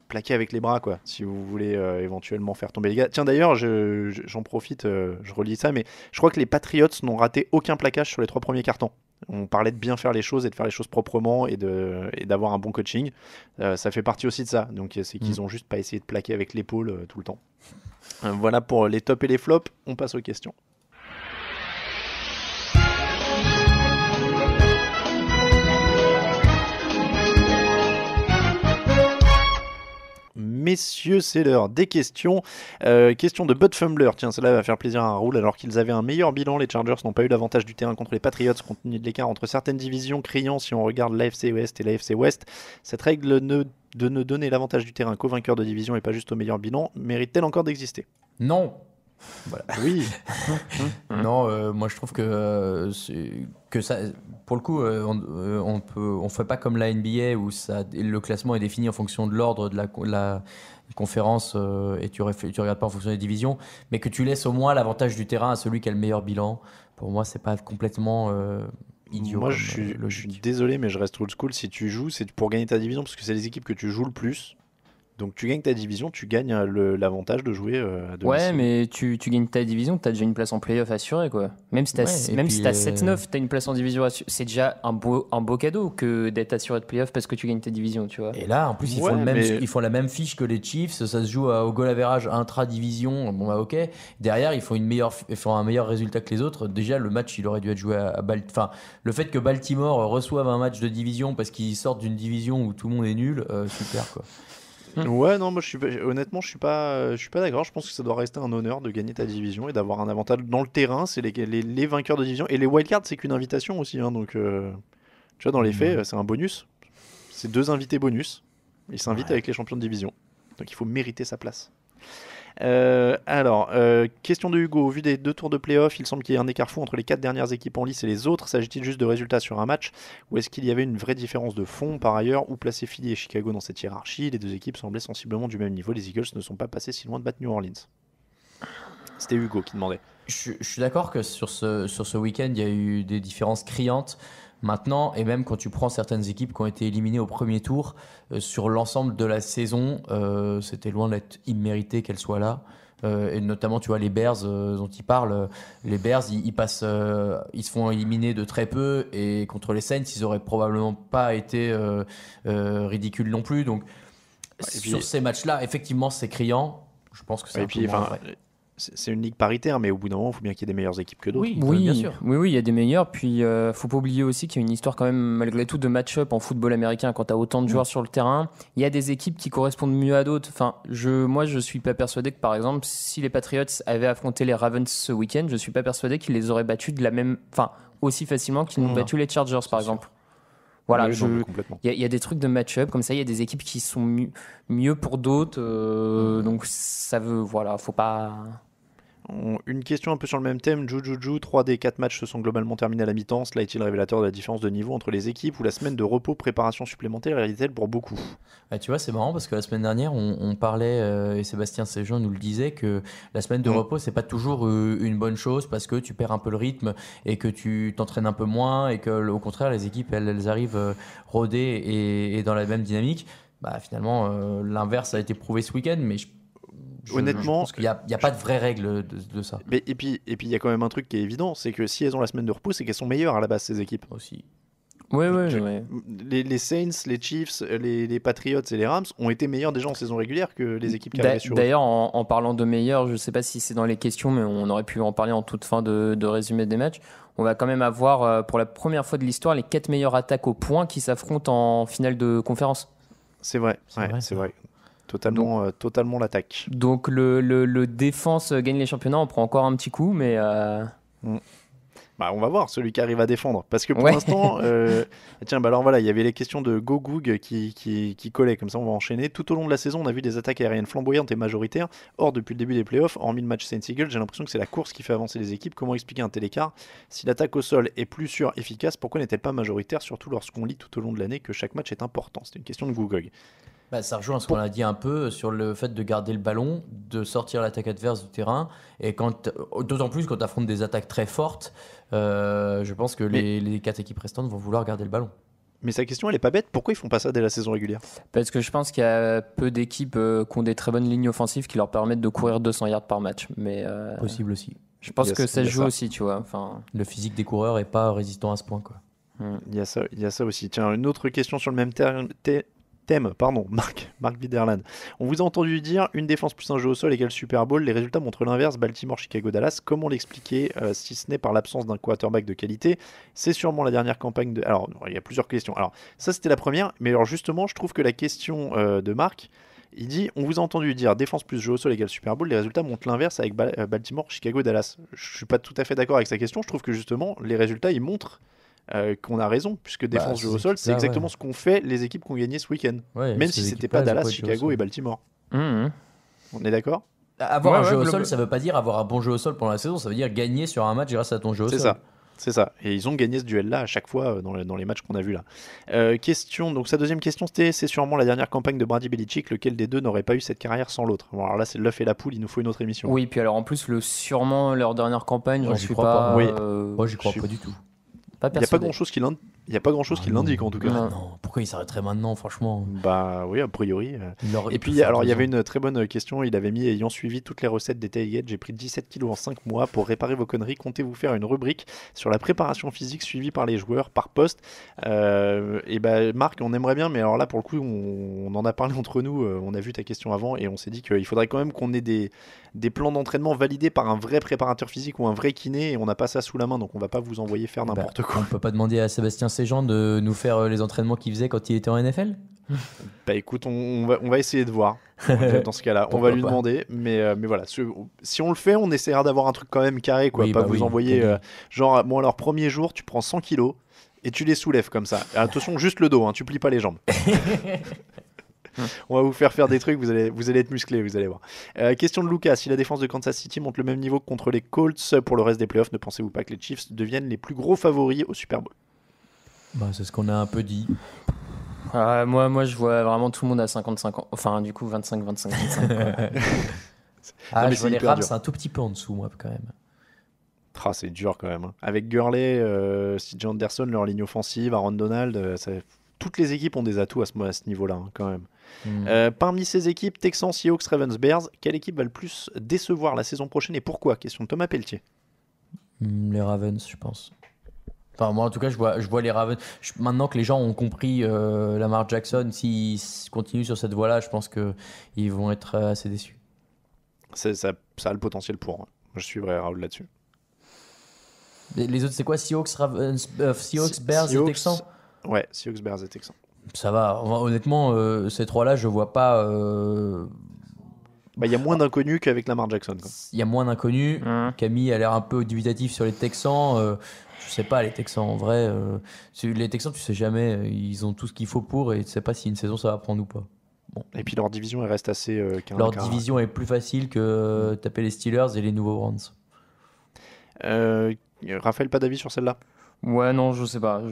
Plaquer avec les bras quoi, si vous voulez éventuellement faire tomber les gars. Tiens d'ailleurs, j'en profite, je relis ça, mais je crois que les Patriots n'ont raté aucun plaquage sur les 3 premiers cartons. On parlait de bien faire les choses et de faire les choses proprement et d'avoir un bon coaching. Ça fait partie aussi de ça, donc c'est qu'ils ont juste pas essayé de plaquer avec l'épaule tout le temps. Voilà pour les tops et les flops, on passe aux questions. Messieurs, c'est l'heure des questions. Question de Bud Fumbler. Tiens, celle-là va faire plaisir à Raoul. Alors qu'ils avaient un meilleur bilan, les Chargers n'ont pas eu l'avantage du terrain contre les Patriots, compte tenu de l'écart entre certaines divisions, criant si on regarde l'AFC Ouest et l'AFC Ouest. Cette règle de ne donner l'avantage du terrain qu'au vainqueur de division et pas juste au meilleur bilan mérite-t-elle encore d'exister? Non. Voilà. Oui. Non, moi je trouve que ça, pour le coup, on fait pas comme la NBA où le classement est défini en fonction de l'ordre de la conférence et tu regardes pas en fonction des divisions, mais que tu laisses au moins l'avantage du terrain à celui qui a le meilleur bilan. Pour moi, c'est pas complètement idiot. Moi, je suis désolé, mais je reste old school. Si tu joues, c'est pour gagner ta division parce que c'est les équipes que tu joues le plus. Donc tu gagnes ta division, tu gagnes l'avantage de jouer à domicile. Ouais, mais tu gagnes ta division, t'as déjà une place en play-off assurée, quoi. Même si t'as 7-9, t'as une place en division assurée. C'est déjà un beau cadeau que d'être assuré de play-off parce que tu gagnes ta division, tu vois. Et là, en plus, ils font la même fiche que les Chiefs, ça se joue au goal average intra-division, bon bah ok. Derrière, ils font un meilleur résultat que les autres. Déjà, le match, il aurait dû être joué à Baltimore. Enfin, le fait que Baltimore reçoive un match de division parce qu'ils sortent d'une division où tout le monde est nul, super, quoi. Ouais, non, moi honnêtement, je suis pas d'accord. Je pense que ça doit rester un honneur de gagner ta division et d'avoir un avantage dans le terrain. C'est les vainqueurs de division et les wildcards, c'est qu'une invitation aussi. Hein, donc, tu vois, dans les faits, c'est un bonus. C'est 2 invités bonus. Il s'invite avec les champions de division. Donc il faut mériter sa place. Question de Hugo. Au vu des 2 tours de play-off, il semble qu'il y ait un écart fou entre les 4 dernières équipes en lice et les autres. S'agit-il juste de résultats sur un match ou est-ce qu'il y avait une vraie différence de fond? Par ailleurs, où placer Philly et Chicago dans cette hiérarchie? Les 2 équipes semblaient sensiblement du même niveau. Les Eagles ne sont pas passés si loin de battre New Orleans. C'était Hugo qui demandait. Je suis d'accord que sur ce week-end, il y a eu des différences criantes. Maintenant, et même quand tu prends certaines équipes qui ont été éliminées au premier tour, sur l'ensemble de la saison, c'était loin d'être immérité qu'elles soient là. Et notamment, tu vois, les Bears dont ils parlent, les Bears, ils se font éliminer de très peu, et contre les Saints, ils auraient probablement pas été ridicules non plus. Donc, sur ces matchs-là, effectivement, c'est criant. Je pense que c'est un peu moins vrai. C'est une ligue paritaire, mais au bout d'un moment, il faut bien qu'il y ait des meilleures équipes que d'autres. Oui, bien sûr. Oui, il y a des meilleurs. Puis, faut pas oublier aussi qu'il y a une histoire quand même, malgré tout, de match-up en football américain. Quand tu as autant de joueurs sur le terrain, il y a des équipes qui correspondent mieux à d'autres. Enfin, moi, je suis pas persuadé que, par exemple, si les Patriots avaient affronté les Ravens ce week-end, je suis pas persuadé qu'ils les auraient battus aussi facilement qu'ils n'ont battu les Chargers, par exemple. Voilà, il y a des trucs de match-up comme ça. Il y a des équipes qui sont mieux pour d'autres. Donc, ça veut, faut pas. Une question un peu sur le même thème. Juju, 3 des 4 matchs se sont globalement terminés à la mi-temps. Cela est-il révélateur de la différence de niveau entre les équipes ou la semaine de repos, préparation supplémentaire est-elle pour beaucoup? Tu vois, c'est marrant parce que la semaine dernière, on parlait, et Sébastien Séjean nous le disait, que la semaine de repos, c'est pas toujours une bonne chose parce que tu perds un peu le rythme et que tu t'entraînes un peu moins et que, au contraire, les équipes, elles arrivent rodées et dans la même dynamique. Finalement, l'inverse a été prouvé ce week-end, mais honnêtement, je pense qu'il n'y a pas de vraie règle de ça. Et puis il y a quand même un truc qui est évident, c'est que si elles ont la semaine de repos, c'est qu'elles sont meilleures à la base, ces équipes. Aussi. Ouais. Les Saints, les Chiefs, les Patriots et les Rams ont été meilleurs déjà en saison régulière que les équipes qui arrivaient sur eux. D'ailleurs, en parlant de meilleurs, je ne sais pas si c'est dans les questions, mais on aurait pu en parler en toute fin de résumé des matchs. On va quand même avoir, pour la première fois de l'histoire, les 4 meilleures attaques au point qui s'affrontent en finale de conférence. C'est vrai. Totalement l'attaque. Donc le défense gagne les championnats, on prend encore un petit coup, mais... on va voir celui qui arrive à défendre. Parce que pour l'instant, il y avait les questions de Gogoog qui collaient. Comme ça, on va enchaîner. Tout au long de la saison, on a vu des attaques aériennes flamboyantes et majoritaires. Or, depuis le début des playoffs, hormis le match Saints-Eagles, j'ai l'impression que c'est la course qui fait avancer les équipes. Comment expliquer un tel écart? Si l'attaque au sol est plus sûre, efficace, pourquoi n'est-elle pas majoritaire, surtout lorsqu'on lit tout au long de l'année que chaque match est important? C'était une question de Gogoog. Ça rejoint ce qu'on a dit un peu sur le fait de garder le ballon, de sortir l'attaque adverse du terrain, et d'autant plus quand tu affrontes des attaques très fortes, je pense que les 4 équipes restantes vont vouloir garder le ballon. Mais sa question, elle est pas bête. Pourquoi ils font pas ça dès la saison régulière? Parce que je pense qu'il y a peu d'équipes qui ont des très bonnes lignes offensives qui leur permettent de courir 200 yards par match. Mais possible aussi. Je pense que ça joue aussi, tu vois. Le physique des coureurs est pas résistant à ce point, quoi. Il y a ça aussi. Tiens, une autre question sur le même thème, Marc Widerland. On vous a entendu dire une défense plus un jeu au sol égale Super Bowl. Les résultats montrent l'inverse. Baltimore, Chicago, Dallas. Comment l'expliquer si ce n'est par l'absence d'un quarterback de qualité? C'est sûrement la dernière campagne de... Alors, il y a plusieurs questions. Alors, ça, c'était la première. Mais alors, justement, je trouve que la question de Marc, il dit, on vous a entendu dire défense plus jeu au sol égale Super Bowl. Les résultats montrent l'inverse avec Baltimore, Chicago, Dallas. Je suis pas tout à fait d'accord avec sa question. Je trouve que justement, les résultats, ils montrent qu'on a raison, puisque défense jeu au sol, c'est exactement ce qu'ont fait les équipes qui ont gagné ce week-end. Même si c'était pas Dallas, Chicago et Baltimore. On est d'accord? Avoir un jeu au sol, ça veut pas dire avoir un bon jeu au sol pendant la saison, ça veut dire gagner sur un match grâce à ton jeu au sol. C'est ça. Et ils ont gagné ce duel-là à chaque fois dans les matchs qu'on a vus là. Donc sa deuxième question, c'est sûrement la dernière campagne de Brady Belichick, lequel des deux n'aurait pas eu cette carrière sans l'autre? Bon, alors là, c'est l'œuf et la poule, il nous faut une autre émission. Oui, puis alors en plus, sûrement leur dernière campagne, j'en suis pas... Moi, j'y crois pas du tout. Il n'y a pas grand-chose qui l'indique en tout cas. Non. Pourquoi il s'arrêterait maintenant, franchement? Oui, a priori. Et puis, alors, il y avait une très bonne question. Il avait mis, ayant suivi toutes les recettes des Tailgates, j'ai pris 17 kilos en 5 mois. Pour réparer vos conneries, comptez-vous faire une rubrique sur la préparation physique suivie par les joueurs par poste? Marc, on aimerait bien, mais alors là, pour le coup, on en a parlé entre nous. On a vu ta question avant et on s'est dit qu'il faudrait quand même qu'on ait des plans d'entraînement validés par un vrai préparateur physique ou un vrai kiné, et on n'a pas ça sous la main, donc on va pas vous envoyer faire n'importe quoi. On peut pas demander à Sébastien Séjean de nous faire les entraînements qu'il faisait quand il était en NFL? Écoute, on va essayer de voir dans ce cas-là. On va lui demander, mais voilà, si on le fait, on essaiera d'avoir un truc quand même carré, quoi. Vous envoyer alors premier jour tu prends 100 kilos et tu les soulèves comme ça. Attention, juste le dos, hein, tu plies pas les jambes. On va vous faire des trucs, vous allez être musclés, vous allez voir. Question de Lucas, si la défense de Kansas City monte le même niveau que contre les Colts pour le reste des playoffs, ne pensez-vous pas que les Chiefs deviennent les plus gros favoris au Super Bowl? C'est ce qu'on a un peu dit. Moi, je vois vraiment tout le monde à 55 ans. Enfin, du coup, 25. Non, Je mais vois c'est les hyper Rams dur. un tout petit peu en dessous, moi, quand même. C'est dur quand même. Hein. Avec Gurley, CJ Anderson, leur ligne offensive, Aaron Donald, toutes les équipes ont des atouts à ce niveau-là, hein, quand même. Parmi ces équipes, Texans, Seahawks, Ravens, Bears, quelle équipe va le plus décevoir la saison prochaine et pourquoi? Question de Thomas Pelletier. Les Ravens, je pense. Enfin, moi, en tout cas, je vois les Ravens. Maintenant que les gens ont compris Lamar Jackson, s'ils continuent sur cette voie-là, je pense qu'ils vont être assez déçus. Ça a le potentiel pour. Hein. Je suivrai Raoul là-dessus. Les autres, c'est quoi? Seahawks, Bears et Texans? Ouais, Seahawks, Bears et Texans. Ça va. Honnêtement, ces trois-là, je vois pas. Il y a moins d'inconnus qu'avec Lamar Jackson. Il y a moins d'inconnus. Camille a l'air un peu dubitatif sur les Texans. Je sais pas, les Texans, en vrai. Les Texans, tu sais jamais. Ils ont tout ce qu'il faut pour et tu sais pas si une saison ça va prendre ou pas. Bon. Et puis leur division, elle reste assez. Leur division est plus facile que taper les Steelers et les nouveaux Browns. Raphaël, pas d'avis sur celle-là? Ouais, non, je sais pas.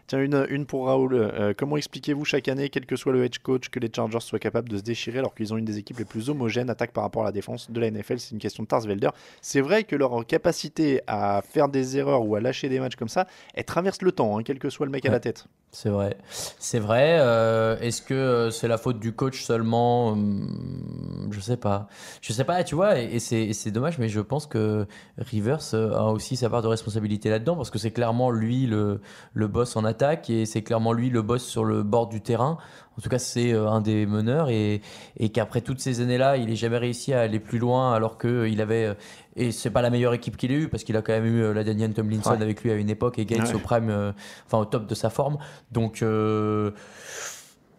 Tiens, une pour Raoul. Comment expliquez-vous chaque année, quel que soit le head coach, que les Chargers soient capables de se déchirer alors qu'ils ont une des équipes les plus homogènes, attaque par rapport à la défense de la NFL? C'est une question de Tarsvelder. C'est vrai que leur capacité à faire des erreurs ou à lâcher des matchs comme ça, elle traverse le temps, hein, quel que soit le mec à la tête. C'est vrai. Est-ce que c'est la faute du coach seulement? Je sais pas, tu vois, et c'est dommage, mais je pense que Rivers a aussi sa part de responsabilité là-dedans, parce que c'est clairement lui le boss en attaque, et c'est clairement lui le boss sur le bord du terrain. En tout cas, c'est un des meneurs, et qu'après toutes ces années-là, il n'ait jamais réussi à aller plus loin, alors qu'il avait... Et c'est pas la meilleure équipe qu'il ait eue, parce qu'il a quand même eu la Daniel Tomlinson avec lui à une époque, et Gates au prime, au top de sa forme. Donc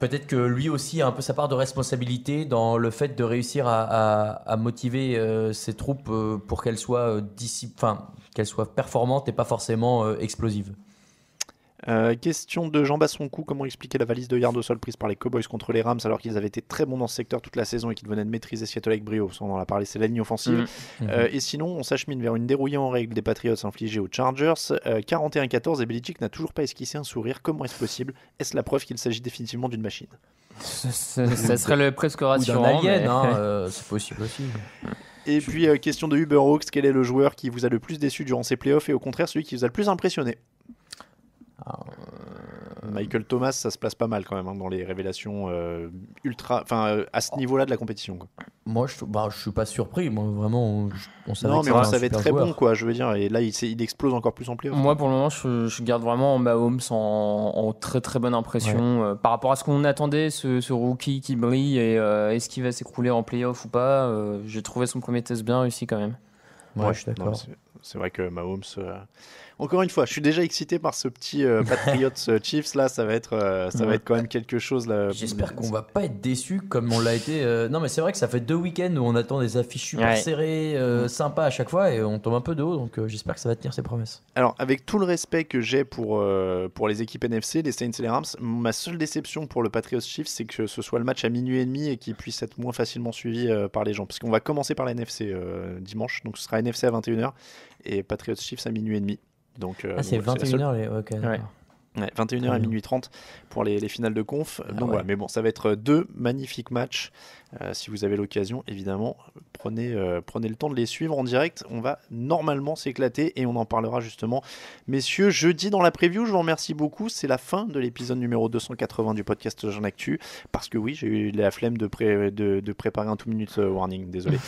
peut-être que lui aussi a un peu sa part de responsabilité dans le fait de réussir à motiver ses troupes pour qu'elles soient performantes et pas forcément explosives. Question de Jean Bassoncou, comment expliquer la valise de yards au sol prise par les Cowboys contre les Rams alors qu'ils avaient été très bons dans ce secteur toute la saison et qu'ils venaient de maîtriser Seattle avec brio? On en a parlé, c'est la ligne offensive. Et sinon, on s'achemine vers une dérouillée en règle des Patriots infligée aux Chargers. 41-14 et Belichick n'a toujours pas esquissé un sourire. Comment est-ce possible? Est-ce la preuve qu'il s'agit définitivement d'une machine? Ça serait presque rassurant. Ou d'un alien, c'est possible aussi. Et puis, question de Uber Hawks, quel est le joueur qui vous a le plus déçu durant ces playoffs et au contraire celui qui vous a le plus impressionné? Michael Thomas, ça se place pas mal quand même hein, dans les révélations à ce niveau-là de la compétition. Quoi. Moi, je suis pas surpris. Moi, vraiment, on savait non, que mais on savait super très joueur. bon, quoi. Je veux dire, et là, il explose encore plus en playoff. Moi, pour le moment, je garde vraiment Mahomes en très très bonne impression par rapport à ce qu'on attendait, ce rookie qui brille et est-ce qu'il va s'écrouler en playoff ou pas. J'ai trouvé son premier test bien réussi quand même. Ouais, je suis d'accord. Non, c'est vrai que Mahomes. Encore une fois, je suis déjà excité par ce petit Patriots Chiefs là. Ça va être quand même quelque chose là. J'espère qu'on va pas être déçus comme on l'a été. Non, mais c'est vrai que ça fait 2 week-ends où on attend des affiches super serrées, sympas à chaque fois, et on tombe un peu de haut. Donc j'espère que ça va tenir ses promesses. Alors, avec tout le respect que j'ai pour les équipes NFC, les Saints et les Rams, ma seule déception pour le Patriots Chiefs, c'est que ce soit le match à minuit et demi et qu'il puisse être moins facilement suivi par les gens. Parce qu'on va commencer par la NFC dimanche, donc ce sera NFC à 21h et Patriots Chiefs à minuit et demi. Donc, c'est 21h Ouais, 21h à minuit 30 pour les finales de conf. Donc voilà, mais bon, ça va être 2 magnifiques matchs. Si vous avez l'occasion, évidemment, prenez le temps de les suivre en direct. On va normalement s'éclater et on en parlera justement, messieurs, jeudi dans la preview. Je vous remercie beaucoup. C'est la fin de l'épisode numéro 280 du podcast Jean Actu. Parce que oui, j'ai eu la flemme de préparer un 2-minute warning. Désolé.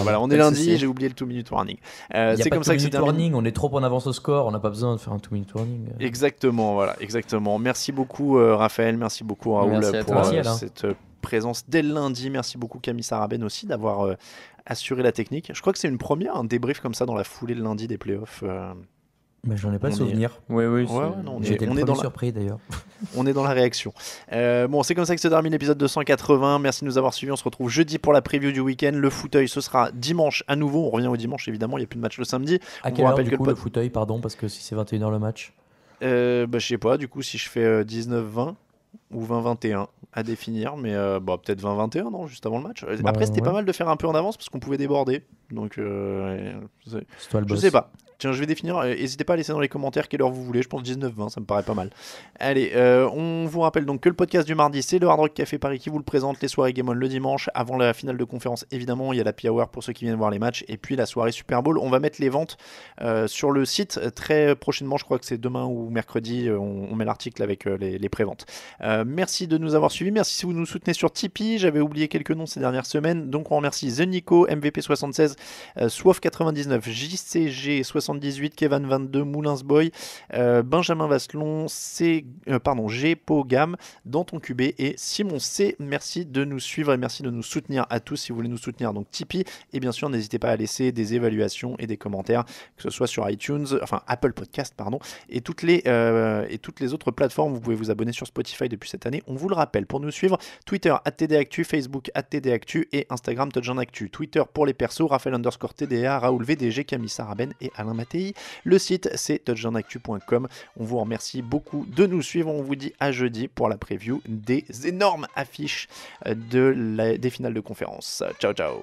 Voilà, on est lundi, j'ai oublié le 2-minute warning. C'est comme ça que c'est terminé. On est trop en avance au score. On n'a pas besoin de faire un 2-minute warning. Exactement, voilà, exactement. Merci beaucoup Raphaël, merci beaucoup Raoul pour cette présence dès le lundi. Merci beaucoup Camille Saraben aussi d'avoir assuré la technique. Je crois que c'est une première, un débrief comme ça dans la foulée le lundi des playoffs. Mais j'en ai pas le souvenir. Oui. J'étais le premier surpris d'ailleurs. On est dans la réaction. Bon, c'est comme ça que se termine l'épisode 280. Merci de nous avoir suivis. On se retrouve jeudi pour la preview du week-end. Le fauteuil, ce sera dimanche à nouveau. On revient au dimanche, évidemment. Il n'y a plus de match le samedi. À quelle heure, du coup, le fauteuil, pardon, parce que si c'est 21h le match je sais pas, du coup, si je fais 19-20 ou 20-21 à définir, mais peut-être 20-21, non, juste avant le match. Après, c'était pas mal de faire un peu en avance parce qu'on pouvait déborder. Donc, c'est toi le boss. Je sais pas. Tiens, je vais définir. N'hésitez pas à laisser dans les commentaires quelle heure vous voulez. Je pense 19-20, ça me paraît pas mal. Allez, on vous rappelle donc que le podcast du mardi, c'est le Hard Rock Café Paris qui vous le présente. Les soirées Game On le dimanche, avant la finale de conférence, évidemment. Il y a la Happy Hour pour ceux qui viennent voir les matchs. Et puis la soirée Super Bowl. On va mettre les ventes sur le site très prochainement. Je crois que c'est demain ou mercredi. On met l'article avec les préventes. Merci de nous avoir suivis. Merci si vous nous soutenez sur Tipeee. J'avais oublié quelques noms ces dernières semaines. Donc on remercie The Nico, MVP76, Swaff99, JCG 78, Kevin 22, Moulins Boy, Benjamin Vasselon, G Pogam, Danton QB et Simon C. Merci de nous suivre et merci de nous soutenir à tous si vous voulez nous soutenir. Donc Tipeee, et bien sûr n'hésitez pas à laisser des évaluations et des commentaires, que ce soit sur iTunes, enfin Apple Podcast pardon, et toutes les autres plateformes. Vous pouvez vous abonner sur Spotify depuis cette année. On vous le rappelle, pour nous suivre, Twitter @TDActu, Facebook @TDActu et Instagram TouchdownActu. Twitter pour les persos, Raphaël_TDA, Raoul VDG, Camille Saraben et Alain Mattei. Le site c'est touchdownactu.com. On vous remercie beaucoup de nous suivre. On vous dit à jeudi pour la preview des énormes affiches des finales de conférence. Ciao ciao.